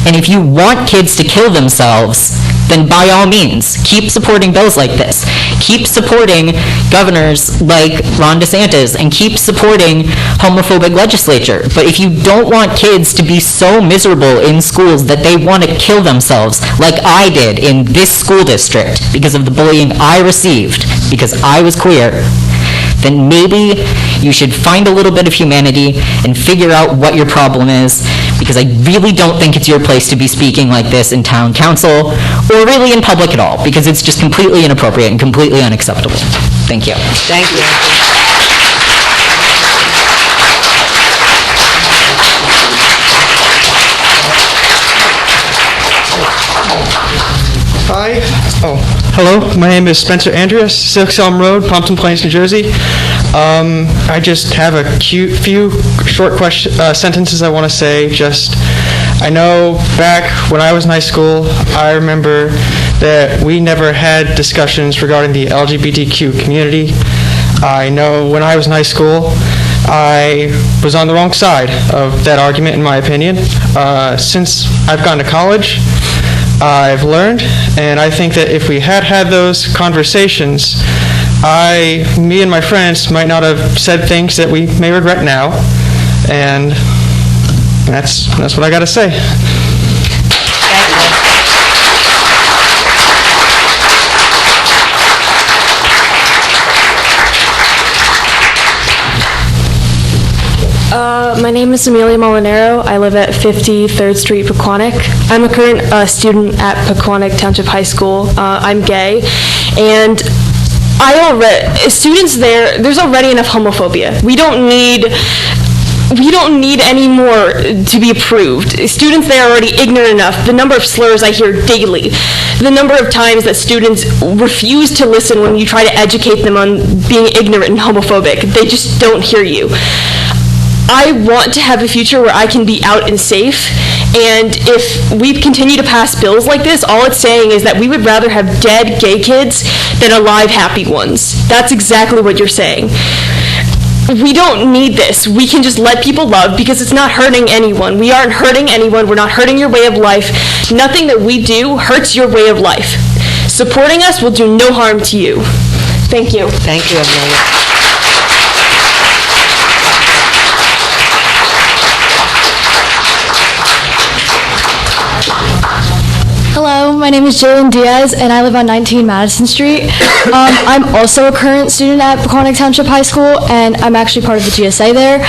And if you want kids to kill themselves, then by all means, keep supporting bills like this. Keep supporting governors like Ron DeSantis, and keep supporting homophobic legislature. But if you don't want kids to be so miserable in schools that they want to kill themselves, like I did in this school district because of the bullying I received because I was queer, then maybe you should find a little bit of humanity and figure out what your problem is, because I really don't think it's your place to be speaking like this in town council, or really in public at all, because it's just completely inappropriate and completely unacceptable. Thank you. Thank you. Hello, my name is Spencer Andreas, 6 Elm Road, Pompton Plains, New Jersey. I just have a few short sentences I want to say. I know back when I was in high school, I remember that we never had discussions regarding the LGBTQ community. I know when I was in high school, I was on the wrong side of that argument, in my opinion. Since I've gone to college, I've learned, and I think that if we had those conversations, me and my friends might not have said things that we may regret now, and that's what I got to say. My name is Amelia Molinaro. I live at 53rd Street, Pequannock. I'm a current student at Pequannock Township High School. I'm gay, and students there's already enough homophobia. We don't need any more to be approved. Students there are already ignorant enough. The number of slurs I hear daily, the number of times that students refuse to listen when you try to educate them on being ignorant and homophobic. They just don't hear you. I want to have a future where I can be out and safe, and if we continue to pass bills like this, all it's saying is that we would rather have dead gay kids than alive happy ones. That's exactly what you're saying. We don't need this. We can just let people love because it's not hurting anyone. We aren't hurting anyone. We're not hurting your way of life. Nothing that we do hurts your way of life. Supporting us will do no harm to you. Thank you. Thank you, Amelia. Hello, my name is Jalen Diaz, and I live on 19 Madison Street. I'm also a current student at Pequannock Township High School, and I'm actually part of the GSA there.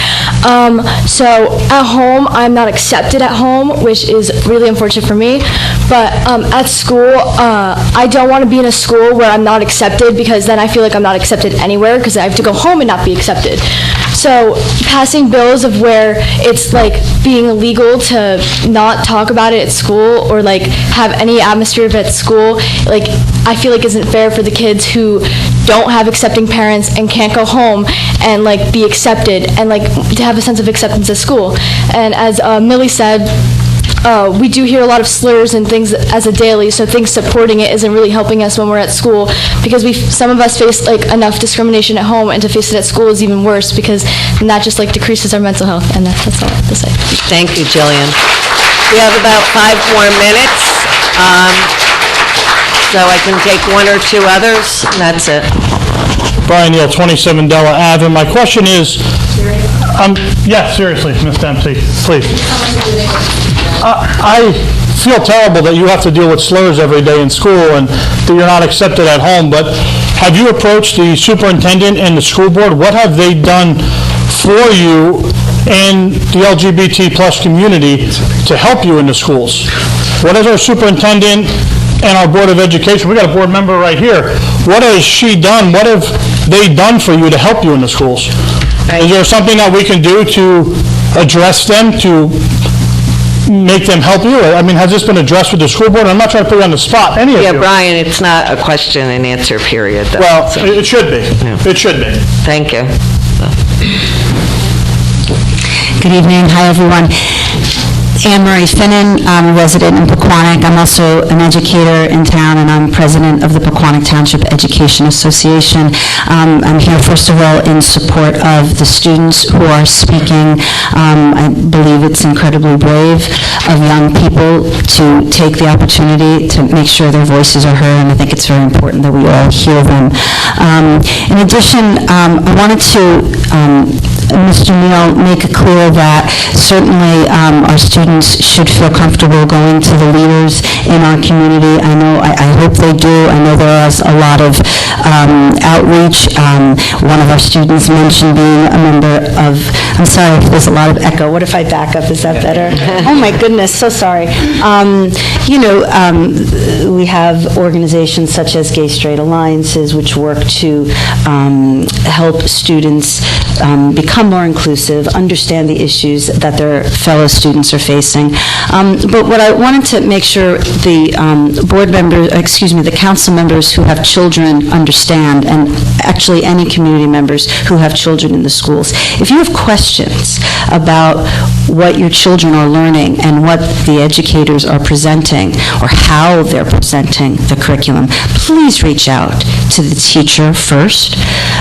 So at home, I'm not accepted at home, which is really unfortunate for me. But at school, I don't want to be in a school where I'm not accepted, because then I feel like I'm not accepted anywhere, because I have to go home and not be accepted. So passing bills of where it's like being illegal to not talk about it at school or like have any atmosphere of it at school, like I feel like isn't fair for the kids who don't have accepting parents and can't go home and like be accepted and like to have a sense of acceptance at school. And as Millie said, we do hear a lot of slurs and things as a daily, so things supporting it isn't really helping us when we're at school, because some of us face like enough discrimination at home, and to face it at school is even worse, because then that just like decreases our mental health, and that's all I have to say. Thank you, Jillian. We have about 5 more minutes, so I can take 1 or 2 others, and that's it. Brian Neal, 27 Della Ave. And my question is, yeah, seriously, Ms. Dempsey, please. I feel terrible that you have to deal with slurs every day in school and that you're not accepted at home, but have you approached the superintendent and the school board? What have they done for you and the LGBT plus community to help you in the schools? What has our superintendent and our Board of Education, we got a board member right here, what has she done? What have they done for you to help you in the schools? Is there something that we can do to address them, to make them help you? I mean, has this been addressed with the school board? I'm not trying to put you on the spot, any of you. Yeah, Brian, it's not a question and answer period, though. Well, it should be. Yeah. It should be. Thank you. Good evening. Hi, everyone. Anne Marie Finnan, I'm a resident in Pequannock. I'm also an educator in town, and I'm president of the Pequannock Township Education Association. I'm here, first of all, in support of the students who are speaking. I believe it's incredibly brave of young people to take the opportunity to make sure their voices are heard, and I think it's very important that we all hear them. In addition, I wanted to Mr. Neal, make it clear that certainly our students should feel comfortable going to the leaders in our community. I hope they do. I know there is a lot of outreach. One of our students mentioned being a member of I'm sorry, there's a lot of echo. What if I back up? Is that better? Oh, my goodness, so sorry. We have organizations such as Gay Straight Alliances, which work to help students become more inclusive, understand the issues that their fellow students are facing. But what I wanted to make sure the the council members who have children understand, and actually any community members who have children in the schools, if you have questions about what your children are learning and what the educators are presenting or how they're presenting the curriculum, please reach out to the teacher first.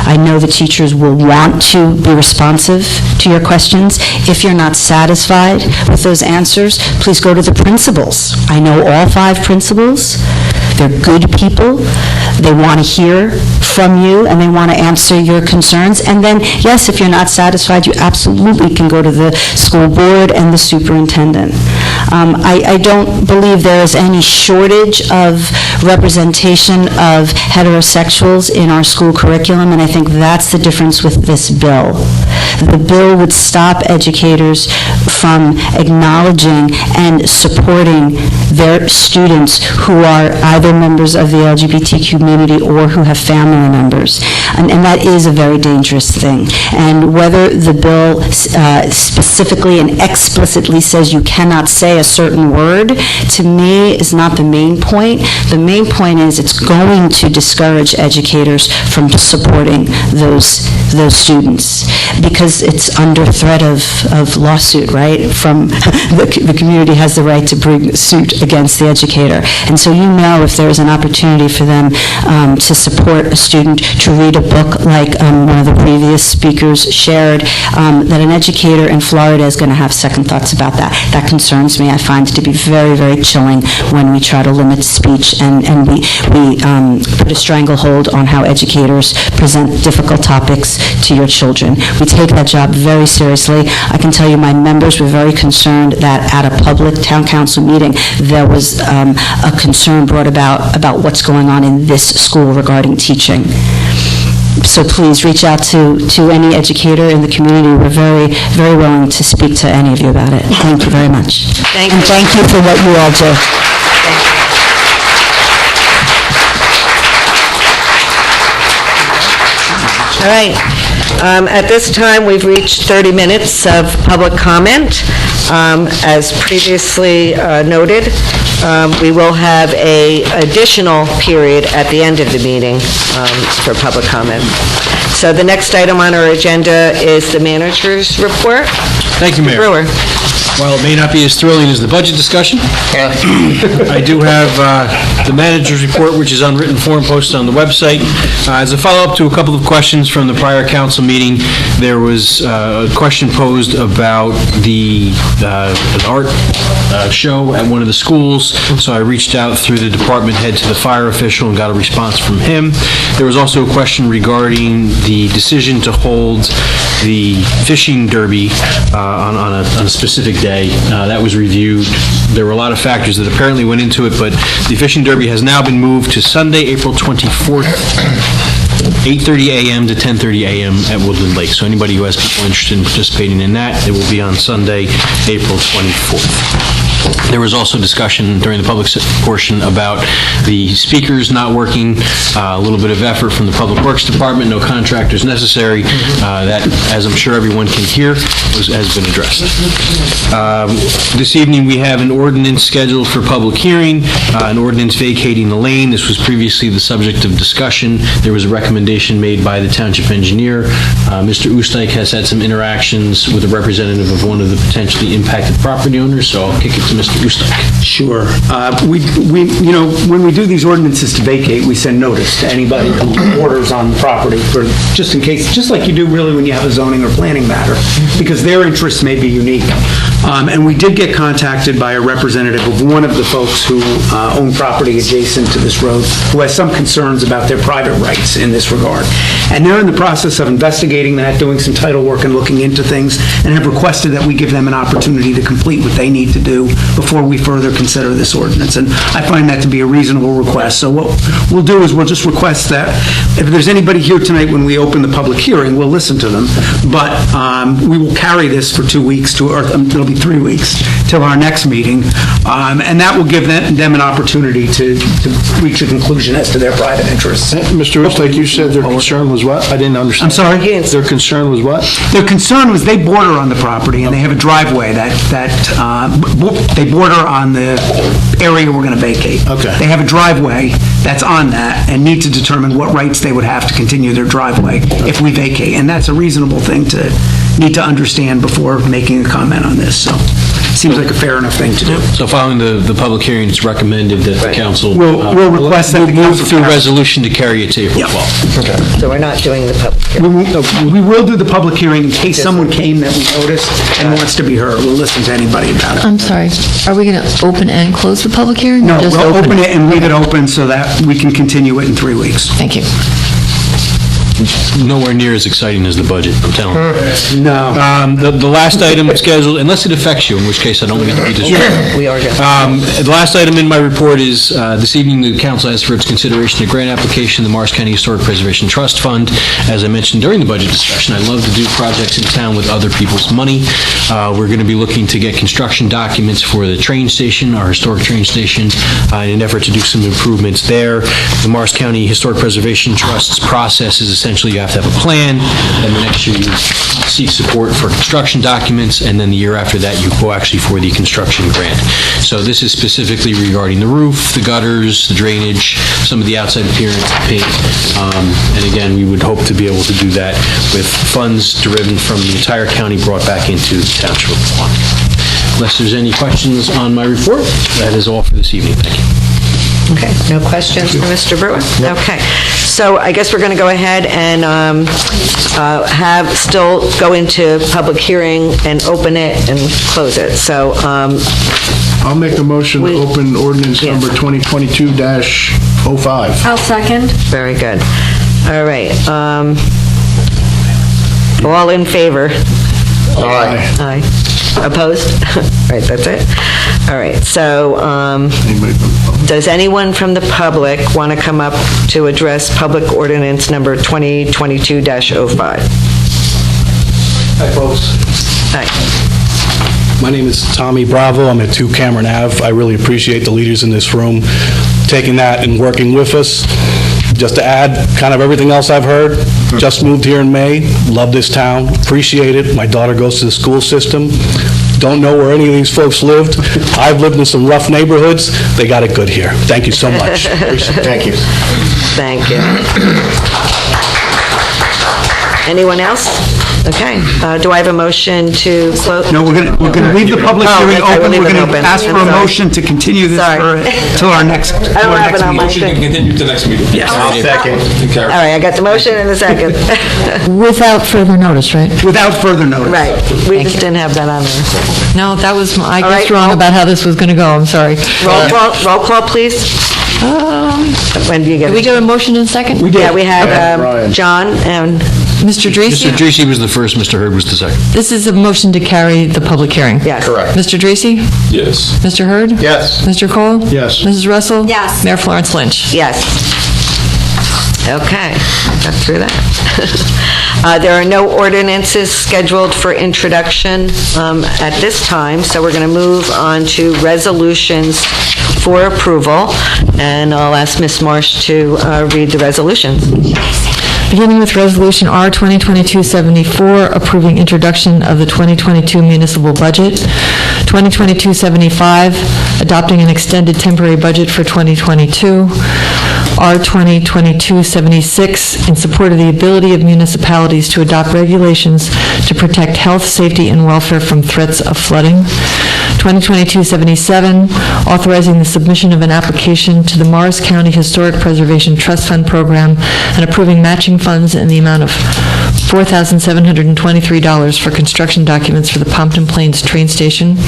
I know the teachers will want to be responsive to your questions. If you're not satisfied with those answers, please go to the principals. I know all 5 principals. They're good people. They want to hear from you, and they want to answer your concerns. And then, yes, if you're not satisfied, you absolutely can go to the school board and the superintendent. I don't believe there is any shortage of representation of heterosexuals in our school curriculum, and I think that's the difference with this bill. The bill would stop educators from acknowledging and supporting their students who are either members of the LGBT community or who have family members. And that is a very dangerous thing. And whether the bill specifically and explicitly says you cannot say a certain word, to me is not the main point. The main point is it's going to discourage educators from supporting those students because it's under threat of lawsuit, right? From the community has the right to bring suit against the educator. And so if there's an opportunity for them to support a student to read a book like one of the previous speakers shared, that an educator in Florida is going to have second thoughts about that. That concerns me. I find it to be very, very chilling when we try to limit speech and we put a stranglehold on how educators present difficult topics to your children. We take that job very seriously. I can tell you my members were very concerned that at a public town council meeting, there was a concern brought about what's going on in this school regarding teaching. So please reach out to any educator in the community. We're very, very willing to speak to any of you about it. Thank you very much. Thank And you. thank you for what you all do. All right. At this time, we've reached 30 minutes of public comment. As previously noted, we will have an additional period at the end of the meeting for public comment. So the next item on our agenda is the manager's report. Thank you, Mayor. Brewer. While it may not be as thrilling as the budget discussion, I do have the manager's report, which is on written form posted on the website. As a follow-up to a couple of questions from the prior council meeting, there was a question posed about an art show at one of the schools, so I reached out through the department head to the fire official and got a response from him. There was also a question regarding the decision to hold the fishing derby on a specific day. That was reviewed. There were a lot of factors that apparently went into it, but the fishing derby has now been moved to Sunday, April 24th, 8:30 a.m. to 10:30 a.m. at Woodland Lake. So anybody who has people interested in participating in that, it will be on Sunday, April 24th. There was also discussion during the public portion about the speakers not working, a little bit of effort from the Public Works Department, no contractors necessary. That, as I'm sure everyone can hear, has been addressed. This evening, we have an ordinance scheduled for public hearing, an ordinance vacating the lane. This was previously the subject of discussion. There was a recommendation made by the township engineer. Mr. Oostdijk has had some interactions with a representative of one of the potentially impacted property owners, so I'll kick it to Mr. Oostdijk. Sure. When we do these ordinances to vacate, we send notice to anybody who borders on the property for, just in case, just like you do really when you have a zoning or planning matter, because their interests may be unique. And we did get contacted by a representative of one of the folks who own property adjacent to this road, who has some concerns about their private rights in this regard. And they're in the process of investigating that, doing some title work and looking into things, and have requested that we give them an opportunity to complete what they need to do before we further consider this ordinance. And I find that to be a reasonable request. So what we'll do is we'll just request that if there's anybody here tonight when we open the public hearing, we'll listen to them. But we will carry this for 2 weeks, or it'll be 3 weeks, till our next meeting. And that will give them an opportunity to reach a conclusion as to their private interests. Mr. Eastlake, you said their concern was what? I didn't understand. I'm sorry? Their concern was what? Their concern was they border on the property, and they have a driveway that they border on the area we're going to vacate. Okay. They have a driveway that's on that, and need to determine what rights they would have to continue their driveway if we vacate. And that's a reasonable thing to need to understand before making a comment on this. So seems like a fair enough thing to do. So following the public hearing, it's recommended that the council... We'll request that the move council through carry- resolution to carry it to April 12th. Okay. So we're not doing the public hearing. We will do the public hearing in case someone came that we noticed and wants to be heard. We'll listen to anybody about it. I'm sorry, are we going to open and close the public hearing? No, or just we'll open it and leave it open so that we can continue it in 3 weeks. Thank you. Nowhere near as exciting as the budget, I'm telling you. No. The last item scheduled, unless it affects you, in which case I don't mean to be disrespectful. We are good. The last item in my report is, this evening, the council has for its consideration a grant application, the Morris County Historic Preservation Trust Fund. As I mentioned during the budget discussion, I love to do projects in town with other people's money. We're going to be looking to get construction documents for the train station, our historic train station, in an effort to do some improvements there. The Morris County Historic Preservation Trust's process is essentially you have to have a plan, and the next year you seek support for construction documents, and then the year after that you go actually for the construction grant. So this is specifically regarding the roof, the gutters, the drainage, some of the outside appearance, the paint, and again, we would hope to be able to do that with funds derived from the entire county brought back into the township of Pequannock. Unless there's any questions on my report, that is all for this evening. Thank you. Okay, no questions for Mr. Brewer? Okay, so I guess we're going to go ahead and still go into public hearing and open it and close it. So, I'll make a motion to open ordinance number 2022-05. I'll second. very good. All right, all in favor? Aye. Aye. Opposed? Right, that's it. All right, so does anyone from the public want to come up to address public ordinance number 2022-05? Hi, folks. Hi. My name is Tommy Bravo. I'm at 2 Cameron Ave. I really appreciate the leaders in this room taking that and working with us. Just to add kind of everything else I've heard, just moved here in May, love this town, appreciate it. My daughter goes to the school system. Don't know where any of these folks lived. I've lived in some rough neighborhoods. They got it good here. Thank you so much. Thank you. Thank you. Anyone else? Okay. Do I have a motion to close? No, we're going to leave the public hearing open. We're going to ask for a motion to continue this till our next meeting. I don't have it on my Motion to thing. continue to next meeting. Yes. Second. All right, I got the motion and the second. Without further notice, right? Without further notice. Right, we just didn't have that on there. No, that was, I All guessed right, wrong about how this was going to go, I'm sorry. Roll call, please. When do you get Did we it? get a motion in a second? Yeah, we had John and... Mr. Dracy? Mr. Dracy was the first, Mr. Hurd was the second. This is a motion to carry the public hearing. Yes. Correct. Mr. Dracy? Yes. Mr. Hurd? Yes. Mr. Cole? Yes. Mrs. Russell? Yes. Mayor Florence Lynch? Yes. Okay, got through that. There are no ordinances scheduled for introduction at this time, so we're going to move on to resolutions for approval, and I'll ask Ms. Marsh to read the resolutions. Beginning with Resolution R 2022-74, approving introduction of the 2022 municipal budget. 2022-75, adopting an extended temporary budget for 2022. R 2022-76, in support of the ability of municipalities to adopt regulations to protect health, safety, and welfare from threats of flooding. 2022-77, authorizing the submission of an application to the Morris County Historic Preservation Trust Fund program and approving matching funds in the amount of $4,723 for construction documents for the Pompton Plains train station.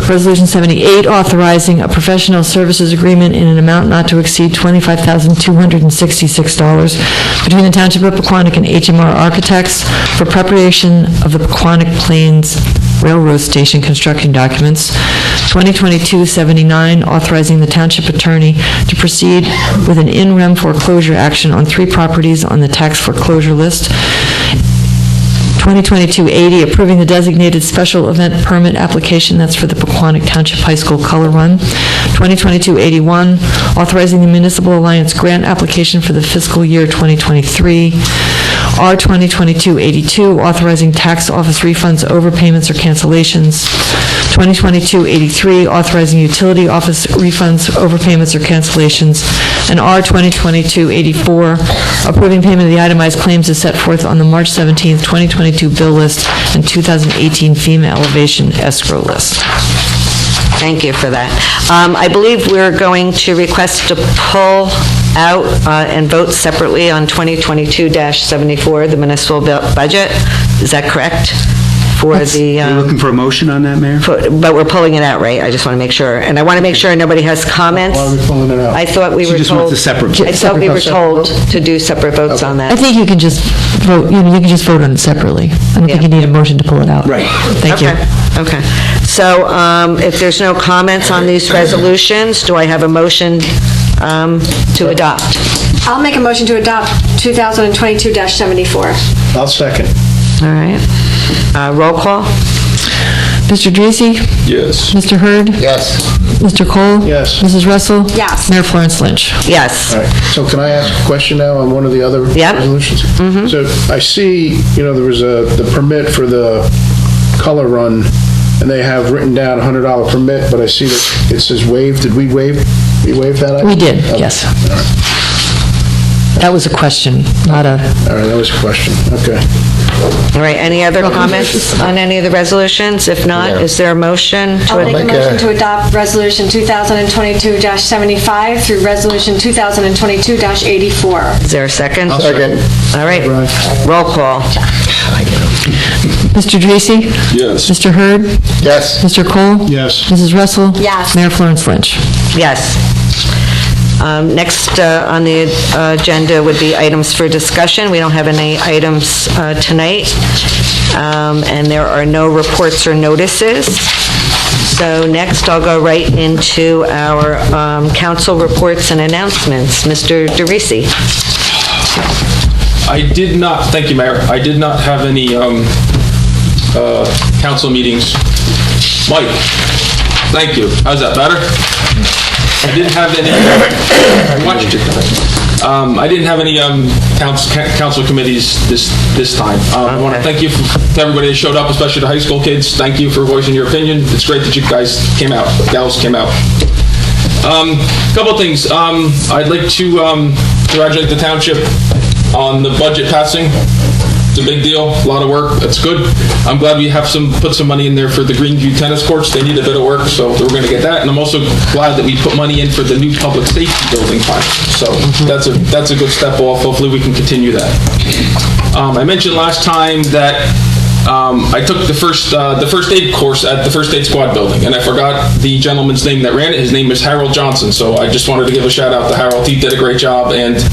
Resolution 78, authorizing a professional services agreement in an amount not to exceed $25,266 between the Township of Pequannock and HMR Architects for preparation of the Pequannock Plains Railroad Station construction documents. 2022-79, authorizing the Township Attorney to proceed with an in rem foreclosure action on 3 properties on the tax foreclosure list. 2022-80, approving the designated special event permit application, that's for the Pequannock Township High School Color Run. 2022-81, authorizing the Municipal Alliance grant application for the fiscal year 2023. R 2022-82, authorizing tax office refunds, overpayments, or cancellations. 2022-83, authorizing utility office refunds, overpayments, or cancellations. And R 2022-84, approving payment of the itemized claims as set forth on the March 17th, 2022 bill list and 2018 FEMA elevation escrow list. Thank you for that. I believe we're going to request to pull out and vote separately on 2022-74, the municipal budget. Is that correct? For the... Are you looking for a motion on that, Mayor? But we're pulling it out, right? I just want to make sure. And I want to make sure nobody has comments. Why are we pulling it out? I thought we She were just told... wants a separate vote. I thought we were told to do separate votes on that. I think you can just vote, you can just vote on it separately. I don't think you need a motion to pull it out. Right. Thank you. Okay. So if there's no comments on these resolutions, do I have a motion to adopt? I'll make a motion to adopt 2022-74. I'll second. All right. Roll call? Mr. Dracy? Yes. Mr. Hurd? Yes. Mr. Cole? Yes. Mrs. Russell? Yes. Mayor Florence Lynch? Yes. All right, so can I ask a question now on one of the other resolutions? So I see, there was the permit for the color run, and they have written down a $100 permit, but I see that it says waived. Did we waive that? We did, Okay. yes. All right. That was a question, not a... All right, that was a question. Okay. All right, any other comments on any of the resolutions? If not, is there a motion? I'll make a motion to adopt Resolution 2022-75 through Resolution 2022-84. Is there a second? Second. All right, roll call. Mr. Dracy? Yes. Mr. Hurd? Yes. Mr. Cole? Yes. Mrs. Russell? Yes. Mayor Florence Lynch? Yes. Next on the agenda would be items for discussion. We don't have any items tonight, and there are no reports or notices. So next, I'll go right into our council reports and announcements. Mr. DeRisi. I did not, thank you, Mayor. I did not have any council meetings. Mike, thank you. How's that, better? I didn't have any, I didn't have any council committees this time. I want to thank you to everybody that showed up, especially the high school kids. Thank you for voicing your opinion. It's great that you guys came out, gals came out. Couple things. I'd like to congratulate the township on the budget passing. It's a big deal, a lot of work, that's good. I'm glad we have put some money in there for the Greenview tennis courts. They need a bit of work, so we're going to get that. And I'm also glad that we put money in for the new public safety building fund. So that's a good step off. Hopefully we can continue that. I mentioned last time that I took the first aid course at the first aid squad building, and I forgot the gentleman's name that ran it. His name is Harold Johnson, so I just wanted to give a shout out to Harold. He did a great job, and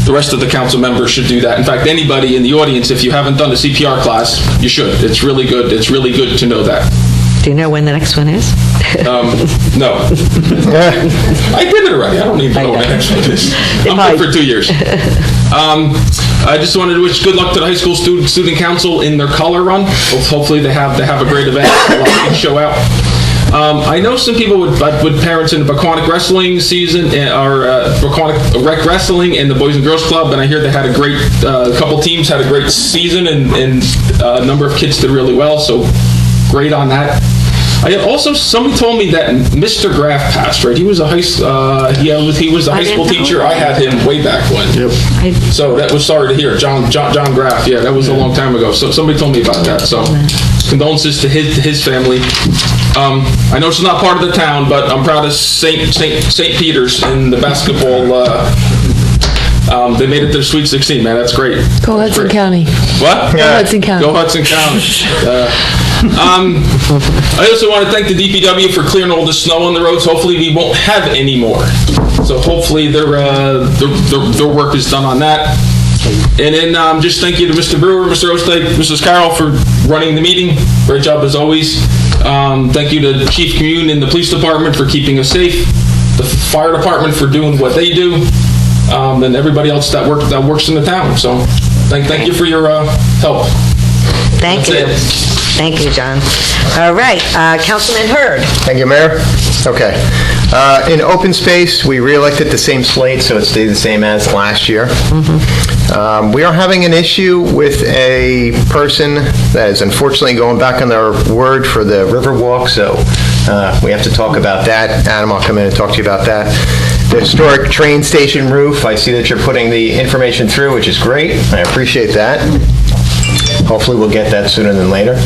the rest of the council members should do that. In fact, anybody in the audience, if you haven't done a CPR class, you should. It's really good. It's really good to know that. Do you know when the next one is? No. I did it already. I don't even know when the next one is. I'm good for 2 years. I just wanted to wish good luck to the high school student council in their color run. Hopefully they have a great event. A lot of kids show out. I know some people with parents in the Baquanic wrestling season, or Baquanic rec wrestling and the Boys and Girls Club, and I hear they had a great, a couple teams had a great season, and a number of kids did really well, so great on that. Somebody told me that Mr. Graf passed, right? He was a high school teacher. I had him way back when. Yep. So that was sorry to hear. John Graf, yeah, that was a long time ago. So somebody told me about that. So condolences to his family. I know it's not part of the town, but I'm proud of St. Peter's in the basketball They made it to the Sweet 16, man. That's great. Go Hudson County. What? Go Hudson County. Go Hudson County. I also want to thank the DPW for clearing all the snow on the roads. Hopefully we won't have any more. So hopefully their work is done on that. And then just thank you to Mr. Brewer, Mr. Osteig, Mrs. Carroll for running the meeting. Great job as always. Thank you to Chief Commune and the police department for keeping us safe. The fire department for doing what they do. And everybody else that works in the town. So thank you for your help. Thank you. Thank you, John. All right, Councilman Hurd. Thank you, Mayor. Okay. In open space, we re-elected the same slate, so it stayed the same as last year. We are having an issue with a person that is unfortunately going back on their word for the Riverwalk, so we have to talk about that. Adam, I'll come in and talk to you about that. The historic train station roof, I see that you're putting the information through, which is great. I appreciate that. Hopefully we'll get that sooner than later.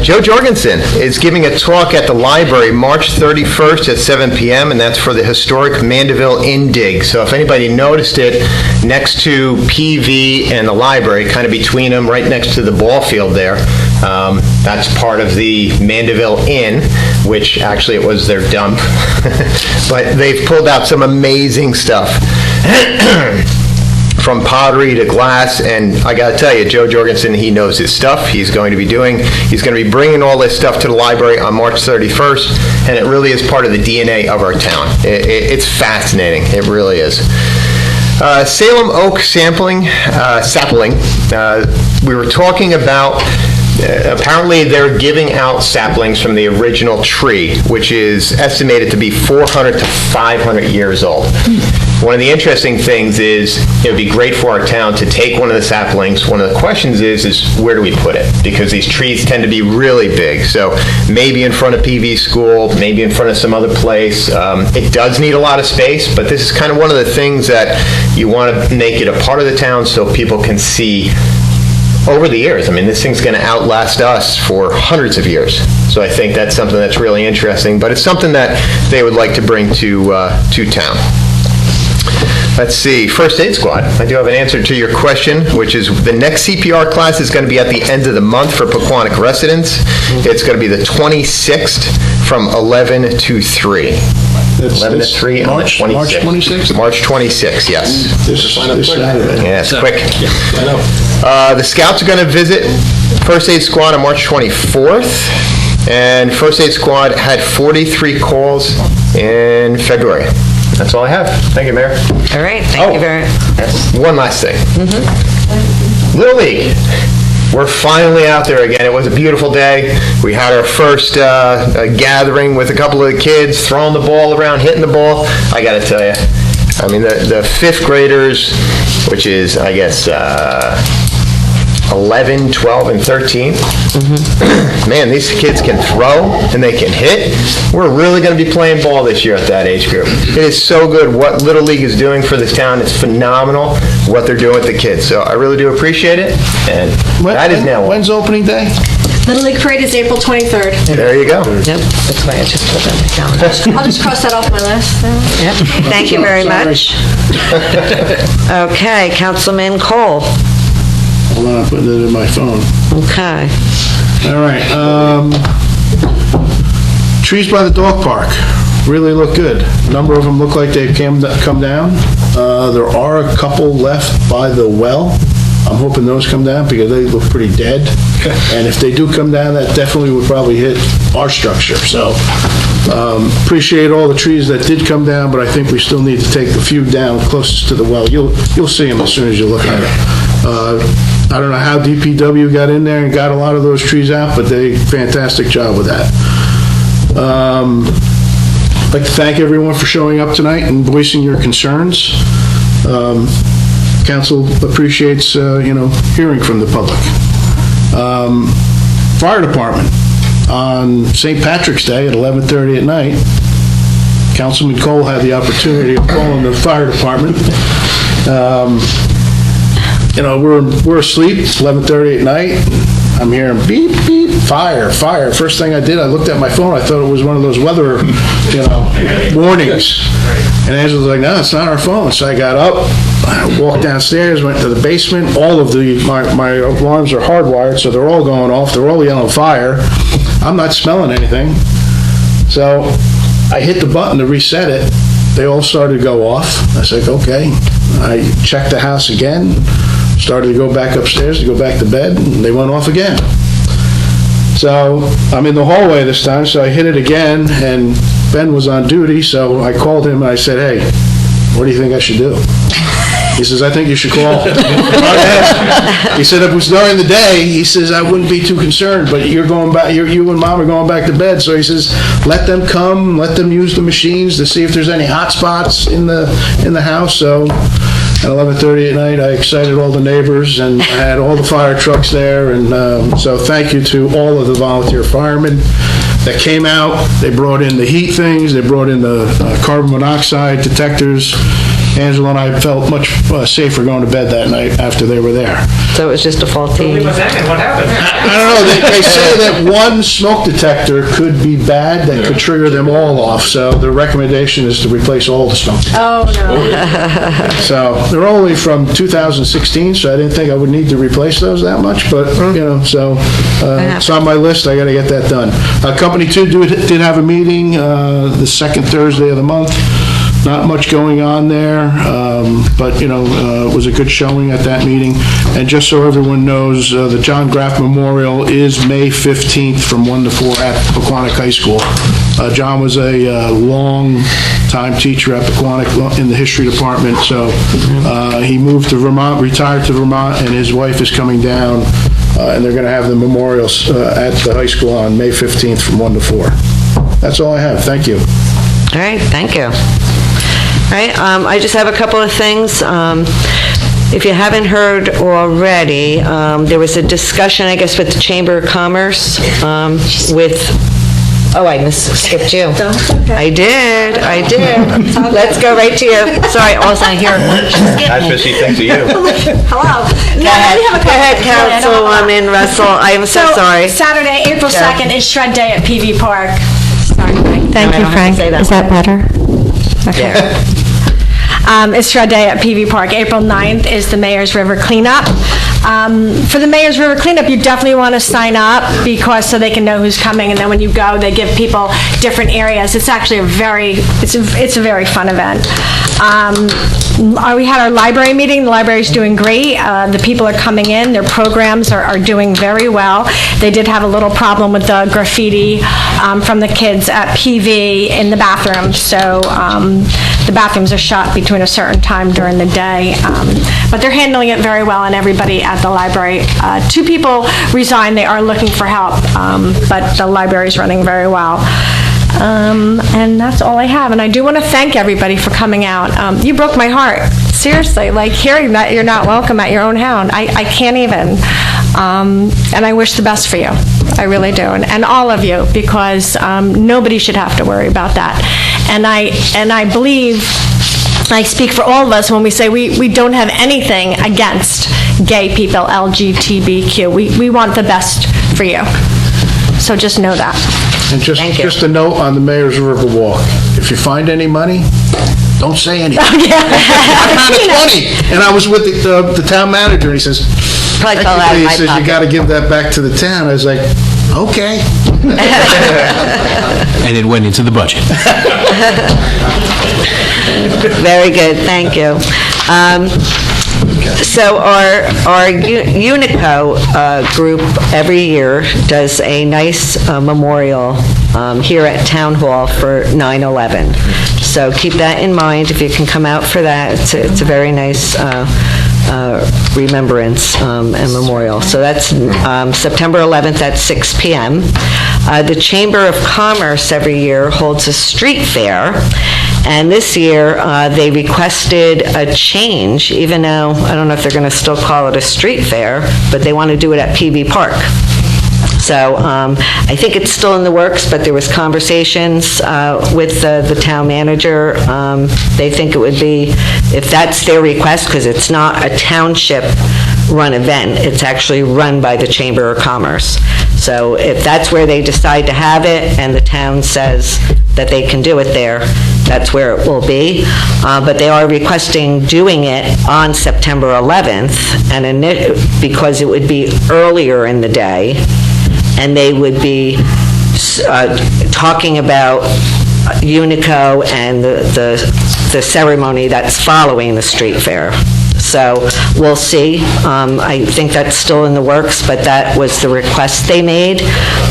Joe Jorgensen is giving a talk at the library March 31st at 7 p.m., and that's for the historic Mandeville Inn dig. So if anybody noticed it, next to PV and the library, kind of between them, right next to the ball field there, that's part of the Mandeville Inn, which actually it was their dump. But they've pulled out some amazing stuff. From pottery to glass, and I gotta tell you, Joe Jorgensen, he knows his stuff. He's going to be bringing all this stuff to the library on March 31st, and it really is part of the DNA of our town. It's fascinating. It really is. Salem oak sapling. We were talking about, apparently they're giving out saplings from the original tree, which is estimated to be 400 to 500 years old. One of the interesting things is it would be great for our town to take one of the saplings. One of the questions is where do we put it? Because these trees tend to be really big. So maybe in front of PV school, maybe in front of some other place. It does need a lot of space, but this is kind of one of the things that you want to make it a part of the town so people can see over the years. I mean, this thing's going to outlast us for hundreds of years. So I think that's something that's really interesting, but it's something that they would like to bring to town. Let's see, first aid squad. I do have an answer to your question, which is the next CPR class is going to be at the end of the month for Pequannock residents. It's going to be the 26th from 11 to 3. 11 to 3 on the 26th. March 26th? March 26th, yes. This Saturday. Yeah, it's quick. I know. The Scouts are going to visit First Aid Squad on March 24th, and First Aid Squad had 43 calls in February. That's all I have. Thank you, Mayor. All right, thank you very much. One last thing. Little League. We're finally out there again. It was a beautiful day. We had our first gathering with a couple of the kids, throwing the ball around, hitting the ball. I got to tell you, I mean, the fifth graders, which is, I guess, 11, 12, and 13. Man, these kids can throw and they can hit. We're really going to be playing ball this year at that age group. It is so good what Little League is doing for this town. It's phenomenal what they're doing with the kids. So I really do appreciate it. And that is now. When's opening day? Little League Parade is April 23rd. There you go. Yep, that's why I just put that on the calendar. I'll just cross that off my list. Yep, thank you very much. Okay, Councilman Cole. Hold on, I'm putting it in my phone. Okay. All right. Trees by the dog park really look good. A number of them look like they've come down. There are a couple left by the well. I'm hoping those come down because they look pretty dead. And if they do come down, that definitely would probably hit our structure. So appreciate all the trees that did come down, but I think we still need to take the few down closest to the well. You'll see them as soon as you look at it. I don't know how DPW got in there and got a lot of those trees out, but they did a fantastic job with that. I'd like to thank everyone for showing up tonight and voicing your concerns. Council appreciates, hearing from the public. Fire department, on St. Patrick's Day at 11:30 at night, Councilman Cole had the opportunity of calling the fire department. We're asleep, 11:30 at night. I'm hearing beep, beep, fire, fire. First thing I did, I looked at my phone. I thought it was one of those weather, warnings. And Angela's like, no, it's not our phone. So I got up, I walked downstairs, went to the basement. All of my alarms are hardwired, so they're all going off. They're all yelling fire. I'm not smelling anything. So I hit the button to reset it. They all started to go off. I said, okay. I checked the house again, started to go back upstairs to go back to bed, and they went off again. So I'm in the hallway this time, so I hit it again, and Ben was on duty, so I called him and I said, hey, what do you think I should do? He says, I think you should call. He said, if it was during the day, he says, I wouldn't be too concerned, but you're going back, you and Mom are going back to bed. So he says, let them come, let them use the machines to see if there's any hot spots in the house. So at 11:30 at night, I excited all the neighbors, and I had all the fire trucks there. And so thank you to all of the volunteer firemen that came out. They brought in the heat things. They brought in the carbon monoxide detectors. Angela and I felt much safer going to bed that night after they were there. So it was just a faulty... What happened? I don't know. They say that one smoke detector could be bad, that could trigger them all off. So the recommendation is to replace all the smoke detectors. Oh, no. So they're only from 2016, so I didn't think I would need to replace those that much. But, so it's on my list. I got to get that done. Company 2 did have a meeting the second Thursday of the month. Not much going on there, but, it was a good showing at that meeting. And just so everyone knows, the John Graf Memorial is May 15th from 1 to 4 at Pequannock High School. John was a long-time teacher at Pequannock in the history department, so he moved to Vermont, retired to Vermont, and his wife is coming down, and they're going to have the memorials at the high school on May 15th from 1 to 4. That's all I have. Thank you. All right, thank you. All right, I just have a couple of things. If you haven't heard already, there was a discussion, I guess, with the Chamber of Commerce Oh, I skipped you. I did. Let's go right to you. Sorry, all I hear. That's what she thinks of you. Hello. Go ahead, Councilwoman Russell. I am so sorry. Saturday, April 2nd is Shred Day at PV Park. Sorry, Frank. Thank you, Frank. Is that better? Okay. It's Shred Day at PV Park. April 9th is the Mayor's River Cleanup. For the Mayor's River Cleanup, you definitely want to sign up so they can know who's coming, and then when you go, they give people different areas. It's actually a very fun event. We had our library meeting. The library's doing great. The people are coming in. Their programs are doing very well. They did have a little problem with the graffiti from the kids at PV in the bathrooms, so the bathrooms are shut between a certain time during the day. But they're handling it very well, and everybody at the library. 2 people resigned. They are looking for help, but the library's running very well. And that's all I have. And I do want to thank everybody for coming out. You broke my heart. Seriously, like hearing that you're not welcome at your own house. I can't even. And I wish the best for you. I really do. And all of you, because nobody should have to worry about that. And I believe I speak for all of us when we say we don't have anything against gay people, LGBTQ. We want the best for you. So just know that. And just a note on the Mayor's River Walk. If you find any money, don't say anything. Oh, yeah. I found it 20, and I was with the town manager, and he says, technically, he says, you got to give that back to the town. I was like, okay. And it went into the budget. Very good, thank you. So our Unico group every year does a nice memorial here at Town Hall for 9/11. So keep that in mind if you can come out for that. It's a very nice remembrance and memorial. So that's September 11th at 6 p.m. The Chamber of Commerce every year holds a street fair, and this year they requested a change, even though I don't know if they're going to still call it a street fair, but they want to do it at PV Park. So I think it's still in the works, but there was conversations with the town manager. They think it would be, if that's their request, because it's not a township-run event, it's actually run by the Chamber of Commerce. So if that's where they decide to have it, and the town says that they can do it there, that's where it will be. But they are requesting doing it on September 11th, and because it would be earlier in the day, and they would be talking about Unico and the ceremony that's following the street fair. So we'll see. I think that's still in the works, but that was the request they made.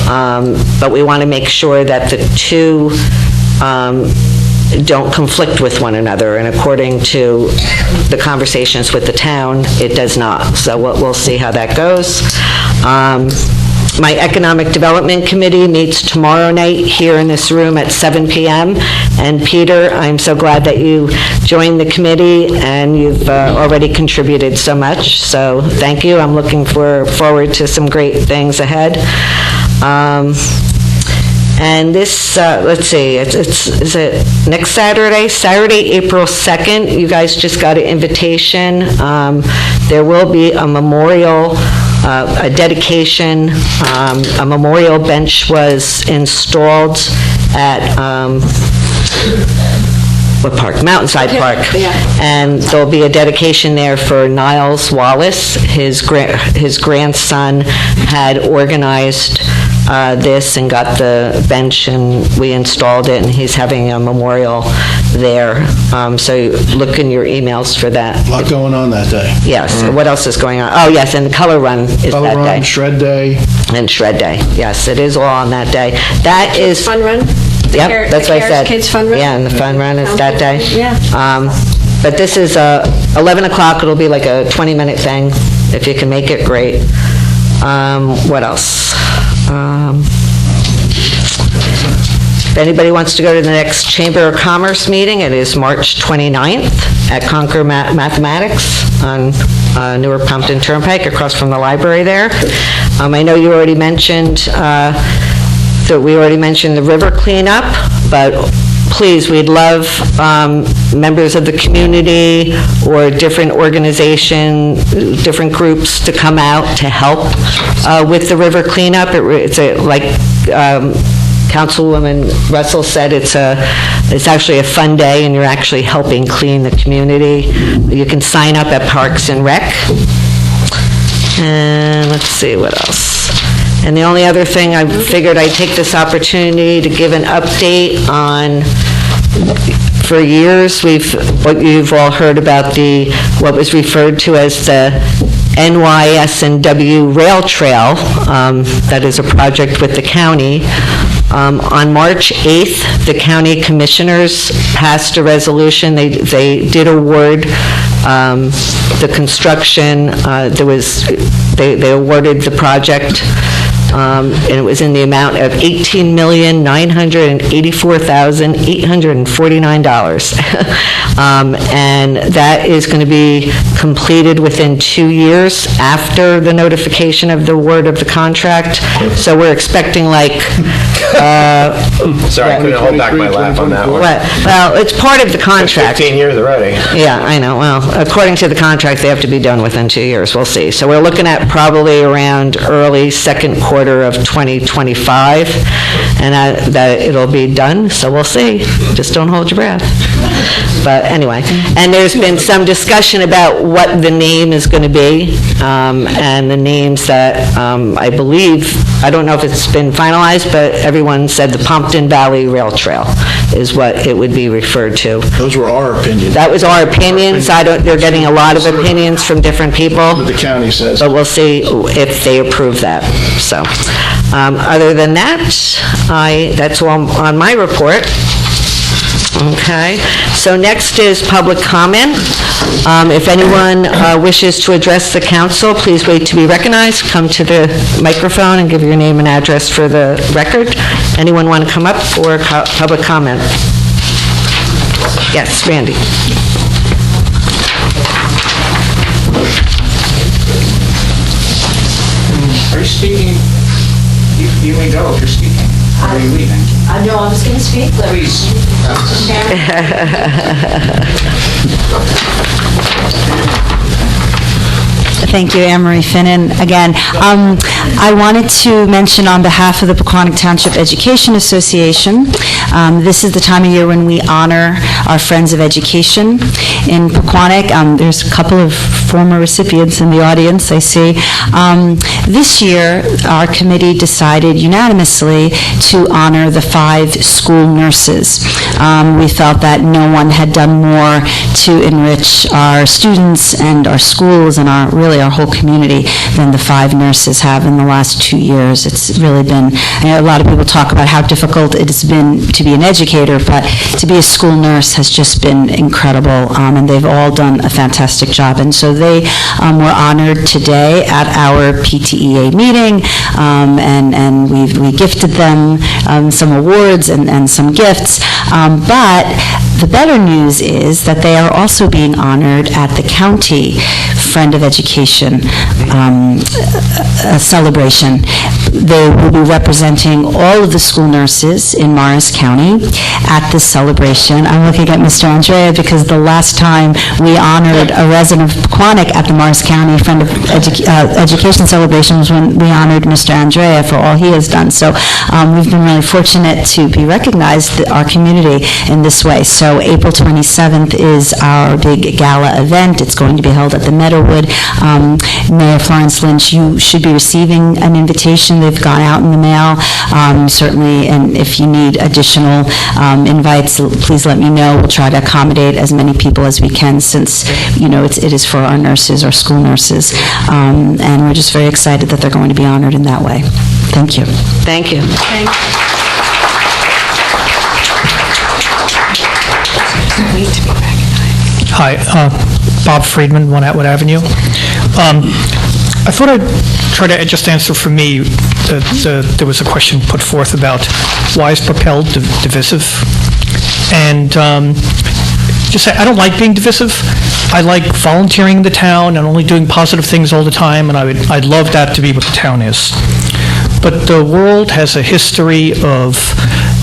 But we want to make sure that the two don't conflict with one another, and according to the conversations with the town, it does not. So we'll see how that goes. My Economic Development Committee meets tomorrow night here in this room at 7 p.m. And Peter, I'm so glad that you joined the committee, and you've already contributed so much. So thank you. I'm looking forward to some great things ahead. And this, let's see, is it next Saturday? Saturday, April 2nd. You guys just got an invitation. There will be a memorial, a dedication. A memorial bench was installed at, what park? Mountainside Park. Yeah. And there'll be a dedication there for Niles Wallace. His grandson had organized this and got the bench, and we installed it, and he's having a memorial there. So look in your emails for that. A lot going on that day. Yes. What else is going on? Oh, yes, and the Color Run is that day. Color Run, Shred Day. And Shred Day. Yes, it is all on that day. That is... Fun Run? Yep, that's what I said. Kids Fun Run? Yeah, and the Fun Run is that day. Yeah. But this is 11 o'clock. It'll be like a 20-minute thing. If you can make it, great. What else? If anybody wants to go to the next Chamber of Commerce meeting, it is March 29th at Concord Mathematics on Newark Pompton Turnpike, across from the library there. I know you already mentioned that we already mentioned the river cleanup, but please, we'd love members of the community or different different groups to come out to help with the river cleanup. It's like Councilwoman Russell said, it's actually a fun day, and you're actually helping clean the community. You can sign up at Parks and Rec. And let's see, what else? And the only other thing, I figured I'd take this opportunity to give an update on, for years, what you've all heard about what was referred to as the NYS&W Rail Trail. That is a project with the county. On March 8th, the county commissioners passed a resolution. They did award the construction. They awarded the project, and it was in the amount of $18,984,849. And that is going to be completed within 2 years after the notification of the award of the contract. So we're expecting Sorry, I couldn't hold back my laugh on that one. Well, it's part of the contract. 15 years already. Yeah, I know. Well, according to the contract, they have to be done within 2 years. We'll see. So we're looking at probably around early second quarter of 2025, and that it'll be done. So we'll see. Just don't hold your breath. But anyway, and there's been some discussion about what the name is going to be, and the names that I believe, I don't know if it's been finalized, but everyone said the Pompton Valley Rail Trail is what it would be referred to. Those were our opinions. That was our opinions. They're getting a lot of opinions from different people. What the county says. But we'll see if they approve that. So, other than that, that's all on my report. Okay, so next is public comment. If anyone wishes to address the council, please wait to be recognized. Come to the microphone and give your name and address for the record. Anyone want to come up for public comment? Yes, Randy. Are you speaking You may go if you're speaking. Or are you leaving? No, I'm just going to speak. Please. Thank you, Anne Marie Finnan. Again, I wanted to mention on behalf of the Pequannock Township Education Association, this is the time of year when we honor our Friends of Education in Pequannock. There's a couple of former recipients in the audience, I see. This year, our committee decided unanimously to honor the 5 school nurses. We felt that no one had done more to enrich our students and our schools and our whole community than the 5 nurses have in the last 2 years. It's really been, a lot of people talk about how difficult it has been to be an educator, but to be a school nurse has just been incredible, and they've all done a fantastic job. And so they were honored today at our PTEA meeting, and we gifted them some awards and some gifts. But the better news is that they are also being honored at the county Friend of Education celebration. They will be representing all of the school nurses in Morris County at this celebration. I'm looking at Mr. Andrea because the last time we honored a resident of Baquanic at the Morris County Friend of Education celebration was when we honored Mr. Andrea for all he has done. So we've been really fortunate to be recognized, our community, in this way. So April 27th is our big gala event. It's going to be held at the Meadowwood. Mayor Florence Lynch, you should be receiving an invitation. They've gone out in the mail, certainly, and if you need additional invites, please let me know. We'll try to accommodate as many people as we can since, it is for our nurses, our school nurses, and we're just very excited that they're going to be honored in that way. Thank you. Thank you. Hi, Bob Friedman, 1 Atwood Avenue. I thought I'd try to just answer for me. There was a question put forth about why is Propel divisive? And just say, I don't like being divisive. I like volunteering in the town and only doing positive things all the time, and I'd love that to be what the town is. But the world has a history of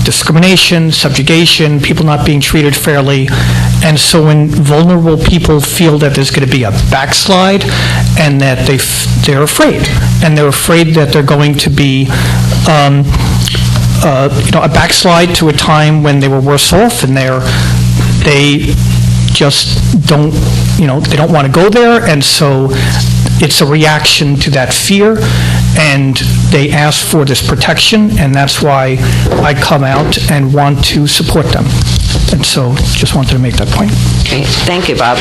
discrimination, subjugation, people not being treated fairly, and so when vulnerable people feel that there's going to be a backslide and that they're afraid, and they're afraid that they're going to be a backslide to a time when they were worse off, and they just don't, they don't want to go there, and so it's a reaction to that fear, and they ask for this protection, and that's why I come out and want to support them. And so just wanted to make that point. Okay, thank you, Bob.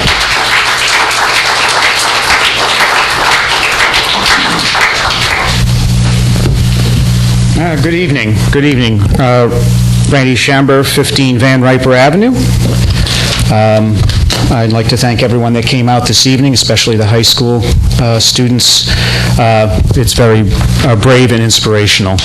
Good evening. Good evening. Randy Schamber, 15 Van Riper Avenue. I'd like to thank everyone that came out this evening, especially the high school students. It's very brave and inspirational.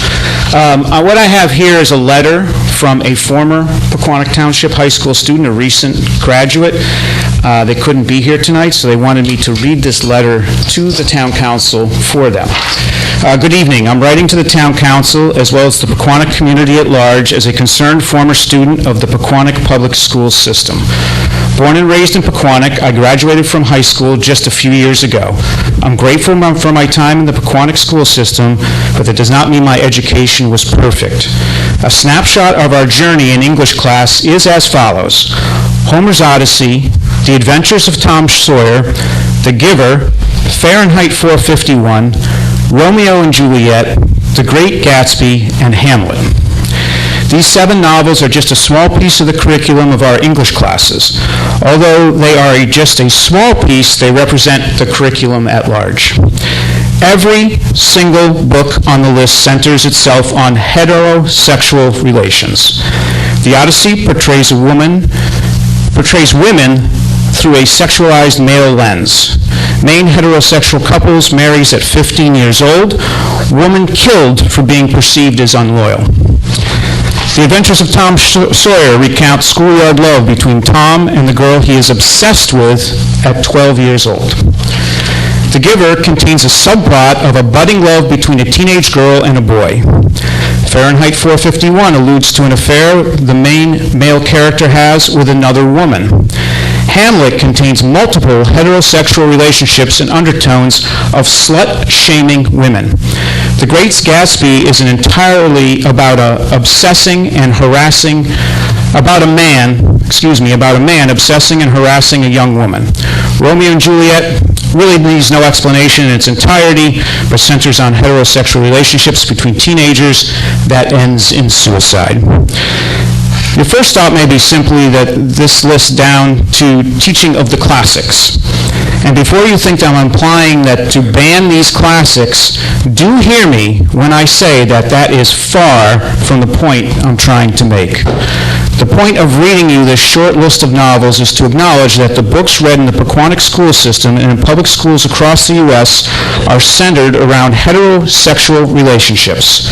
What I have here is a letter from a former Pequannock Township high school student, a recent graduate. They couldn't be here tonight, so they wanted me to read this letter to the town council for them. Good evening. I'm writing to the town council as well as the Pequannock community at large as a concerned former student of the Pequannock public school system. Born and raised in Pequannock, I graduated from high school just a few years ago. I'm grateful for my time in the Pequannock school system, but that does not mean my education was perfect. A snapshot of our journey in English class is as follows: Homer's Odyssey, The Adventures of Tom Sawyer, The Giver, Fahrenheit 451, Romeo and Juliet, The Great Gatsby, and Hamlet. These 7 novels are just a small piece of the curriculum of our English classes. Although they are just a small piece, they represent the curriculum at large. Every single book on the list centers itself on heterosexual relations. The Odyssey portrays women through a sexualized male lens. Main heterosexual couples marries at 15 years old. Woman killed for being perceived as unloyal. The Adventures of Tom Sawyer recount schoolyard love between Tom and the girl he is obsessed with at 12 years old. The Giver contains a subplot of a budding love between a teenage girl and a boy. Fahrenheit 451 alludes to an affair the main male character has with another woman. Hamlet contains multiple heterosexual relationships and undertones of slut-shaming women. The Great Gatsby is entirely about a man obsessing and harassing a young woman. Romeo and Juliet really needs no explanation in its entirety, but centers on heterosexual relationships between teenagers that ends in suicide. Your first thought may be simply that this lists down to teaching of the classics. And before you think that I'm implying that to ban these classics, do hear me when I say that that is far from the point I'm trying to make. The point of reading you this short list of novels is to acknowledge that the books read in the Pequannock school system and in public schools across the U.S. are centered around heterosexual relationships.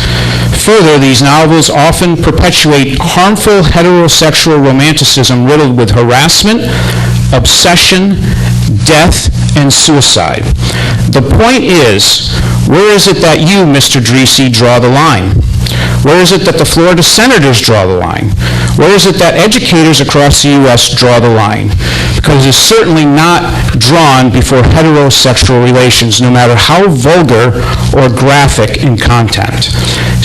Further, these novels often perpetuate harmful heterosexual romanticism riddled with harassment, obsession, death, and suicide. The point is, where is it that you, Mr. Dreesy, draw the line? Where is it that the Florida senators draw the line? Where is it that educators across the U.S. draw the line? Because it is certainly not drawn before heterosexual relations, no matter how vulgar or graphic in content.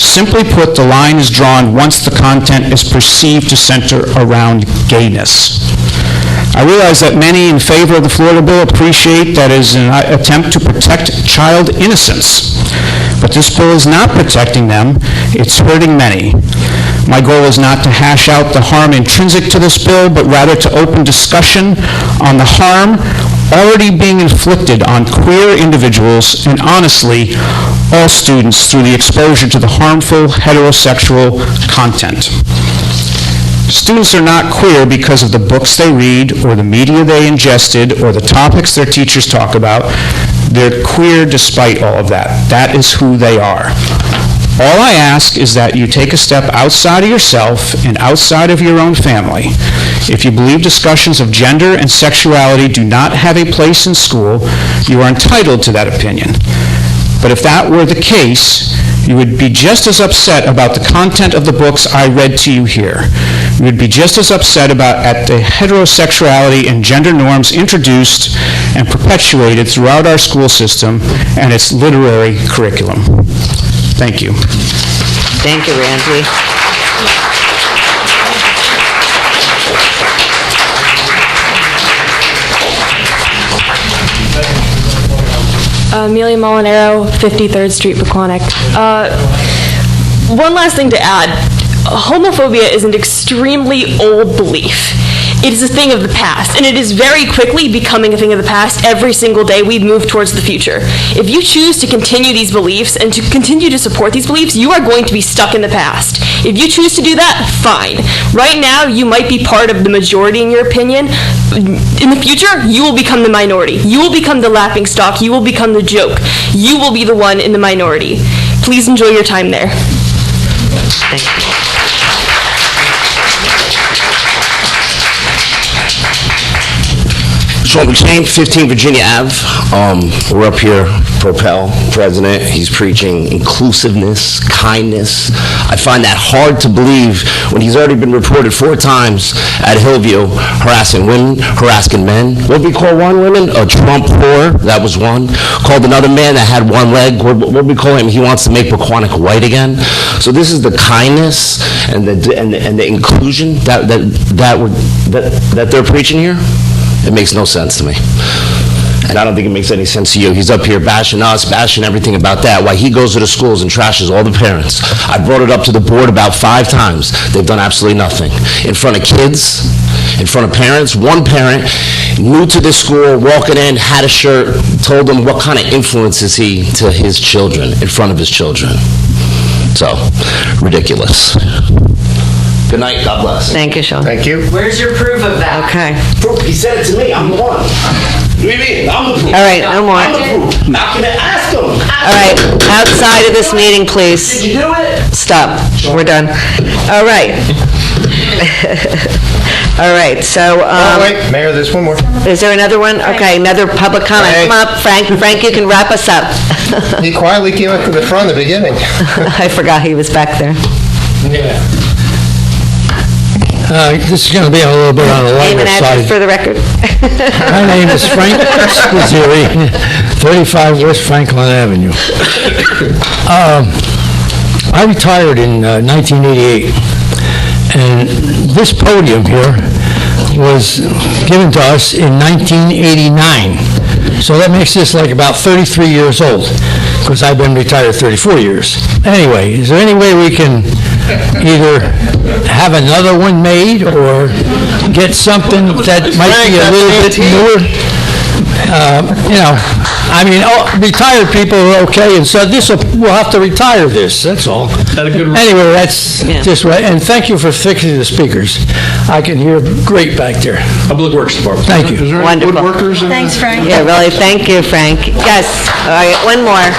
Simply put, the line is drawn once the content is perceived to center around gayness. I realize that many in favor of the Florida bill appreciate that it is an attempt to protect child innocence. But this bill is not protecting them, it's hurting many. My goal is not to hash out the harm intrinsic to this bill, but rather to open discussion on the harm already being inflicted on queer individuals and, honestly, all students through the exposure to the harmful heterosexual content. Students are not queer because of the books they read or the media they ingested or the topics their teachers talk about. They're queer despite all of that. That is who they are. All I ask is that you take a step outside of yourself and outside of your own family. If you believe discussions of gender and sexuality do not have a place in school, you are entitled to that opinion. But if that were the case, you would be just as upset about the content of the books I read to you here. You would be just as upset at the heterosexuality and gender norms introduced and perpetuated throughout our school system and its literary curriculum. Thank you. Thank you, Randy. Amelia Molinaro, 53rd Street, Baquanic. One last thing to add. Homophobia is an extremely old belief. It is a thing of the past, and it is very quickly becoming a thing of the past. Every single day we move towards the future. If you choose to continue these beliefs and to continue to support these beliefs, you are going to be stuck in the past. If you choose to do that, fine. Right now, you might be part of the majority in your opinion. In the future, you will become the minority. You will become the laughingstock. You will become the joke. You will be the one in the minority. Please enjoy your time there. Thank you. Sean McShane, 15 Virginia Ave. We're up here, Propel, president. He's preaching inclusiveness, kindness. I find that hard to believe when he's already been reported 4 times at Hillview harassing women, harassing men. What we call one woman? A Trump whore. That was one. Called another man that had one leg. What we call him? He wants to make Baquanic white again. So this is the kindness and the inclusion that they're preaching here. It makes no sense to me. And I don't think it makes any sense to you. He's up here bashing us, bashing everything about that, while he goes to the schools and trashes all the parents. I brought it up to the board about 5 times. They've done absolutely nothing. In front of kids, in front of parents. One parent, new to this school, walking in, had a shirt, told them what kind of influence is he to his children, in front of his children. So, ridiculous. Good night. God bless. Thank you, Sean. Thank you. Where's your proof of that? Okay. Proof? He said it to me. I'm the one. What do you mean? I'm the proof. All right, no more. I'm the proof. How can I ask him? All right, outside of this meeting, please. Did you do it? Stop. We're done. All right. All right, so... Wait, Mayor, there's one more. Is there another one? Okay, another public comment. Frank. Come up, Frank. Frank, you can wrap us up. He quietly came up to the front in the beginning. I forgot he was back there. Yeah. This is going to be a little bit on the Name lighter and address side. for the record. My name is Frank Squizzieri, 35 West Franklin Avenue. I retired in 1988, and this podium here was given to us in 1989. So that makes this like about 33 years old, because I've been retired 34 years. Anyway, is there any way we can either have another one made or get something that might be a little bit newer? Retired people are okay, and so we'll have to retire this, that's all. Anyway, that's just right, and thank you for fixing the speakers. I can hear great back there. Public Works Department. Thank you. Is there any woodworkers in Thanks, Frank. Yeah, really, thank you, Frank. Yes, all right, one more.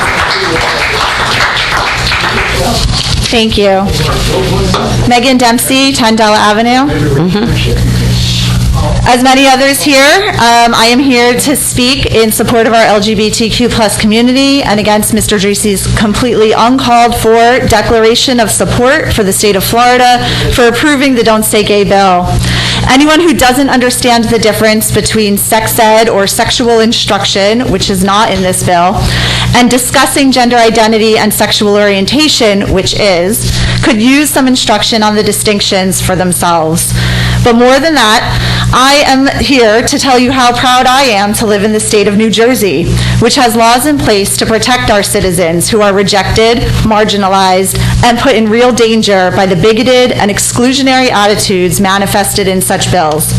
Thank you. Megan Dempsey, 10 Della Avenue. As many others here, I am here to speak in support of our LGBTQ plus community and against Mr. Dreese's completely uncalled for declaration of support for the state of Florida for approving the Don't Say Gay bill. Anyone who doesn't understand the difference between sex ed or sexual instruction, which is not in this bill, and discussing gender identity and sexual orientation, which is, could use some instruction on the distinctions for themselves. But more than that, I am here to tell you how proud I am to live in the state of New Jersey, which has laws in place to protect our citizens who are rejected, marginalized, and put in real danger by the bigoted and exclusionary attitudes manifested in such bills.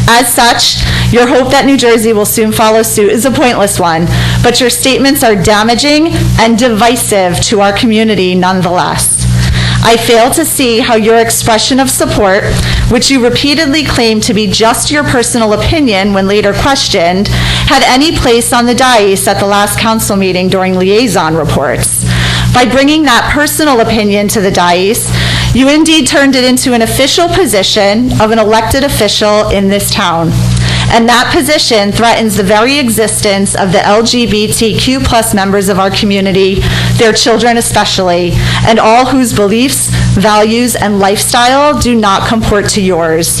As such, your hope that New Jersey will soon follow suit is a pointless one, but your statements are damaging and divisive to our community nonetheless. I fail to see how your expression of support, which you repeatedly claim to be just your personal opinion when later questioned, had any place on the dais at the last council meeting during liaison reports. By bringing that personal opinion to the dais, you indeed turned it into an official position of an elected official in this town. And that position threatens the very existence of the LGBTQ plus members of our community, their children especially, and all whose beliefs, values, and lifestyle do not comport to yours.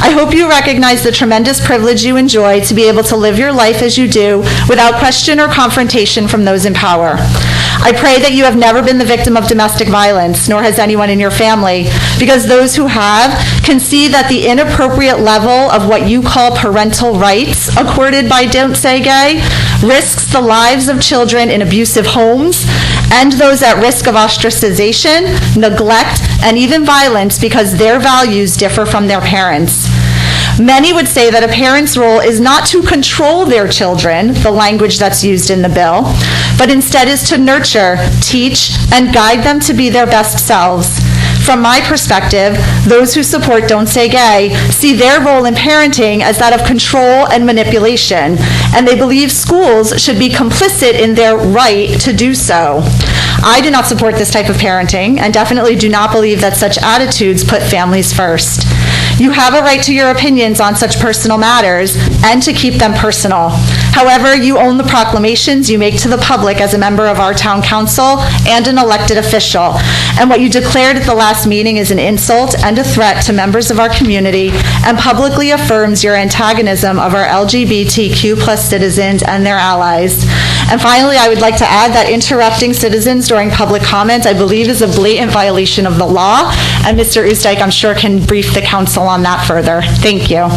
I hope you recognize the tremendous privilege you enjoy to be able to live your life as you do without question or confrontation from those in power. I pray that you have never been the victim of domestic violence, nor has anyone in your family, because those who have can see that the inappropriate level of what you call parental rights accorded by Don't Say Gay risks the lives of children in abusive homes and those at risk of ostracization, neglect, and even violence because their values differ from their parents. Many would say that a parent's role is not to control their children, the language that's used in the bill, but instead is to nurture, teach, and guide them to be their best selves. From my perspective, those who support Don't Say Gay see their role in parenting as that of control and manipulation, and they believe schools should be complicit in their right to do so. I do not support this type of parenting and definitely do not believe that such attitudes put families first. You have a right to your opinions on such personal matters and to keep them personal. However, you own the proclamations you make to the public as a member of our town council and an elected official. And what you declared at the last meeting is an insult and a threat to members of our community and publicly affirms your antagonism of our LGBTQ plus citizens and their allies. And finally, I would like to add that interrupting citizens during public comment, I believe, is a blatant violation of the law. And Mr. Uzdike, I'm sure, can brief the council on that further. Thank you. All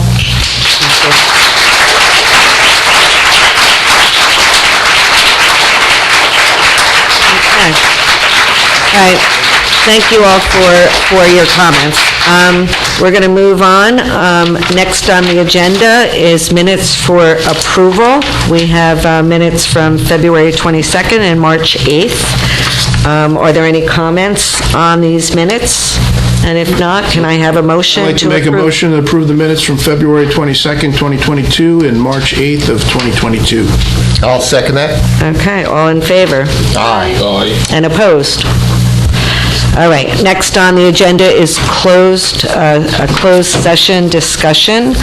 right. Thank you all for your comments. We're going to move on. Next on the agenda is minutes for approval. We have minutes from February 22nd and March 8th. Are there any comments on these minutes? And if not, can I have a motion to I'd like to make a motion to approve the minutes from February 22nd, 2022 and March 8th of 2022. I'll second that. Okay, all in favor? Aye. And opposed? All right, next on the agenda is a closed session discussion.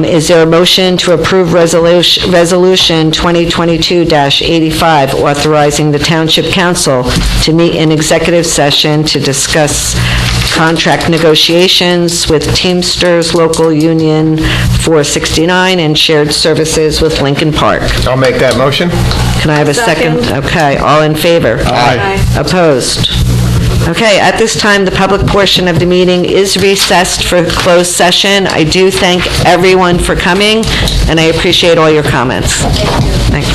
Is there a motion to approve Resolution 2022-85, authorizing the Township Council to meet in executive session to discuss contract negotiations with Teamsters Local Union 469 and shared services with Lincoln Park? I'll make that motion. Can I have a second? Okay, all in favor? Aye. Opposed? Okay, at this time, the public portion of the meeting is recessed for closed session. I do thank everyone for coming, and I appreciate all your comments. Thanks.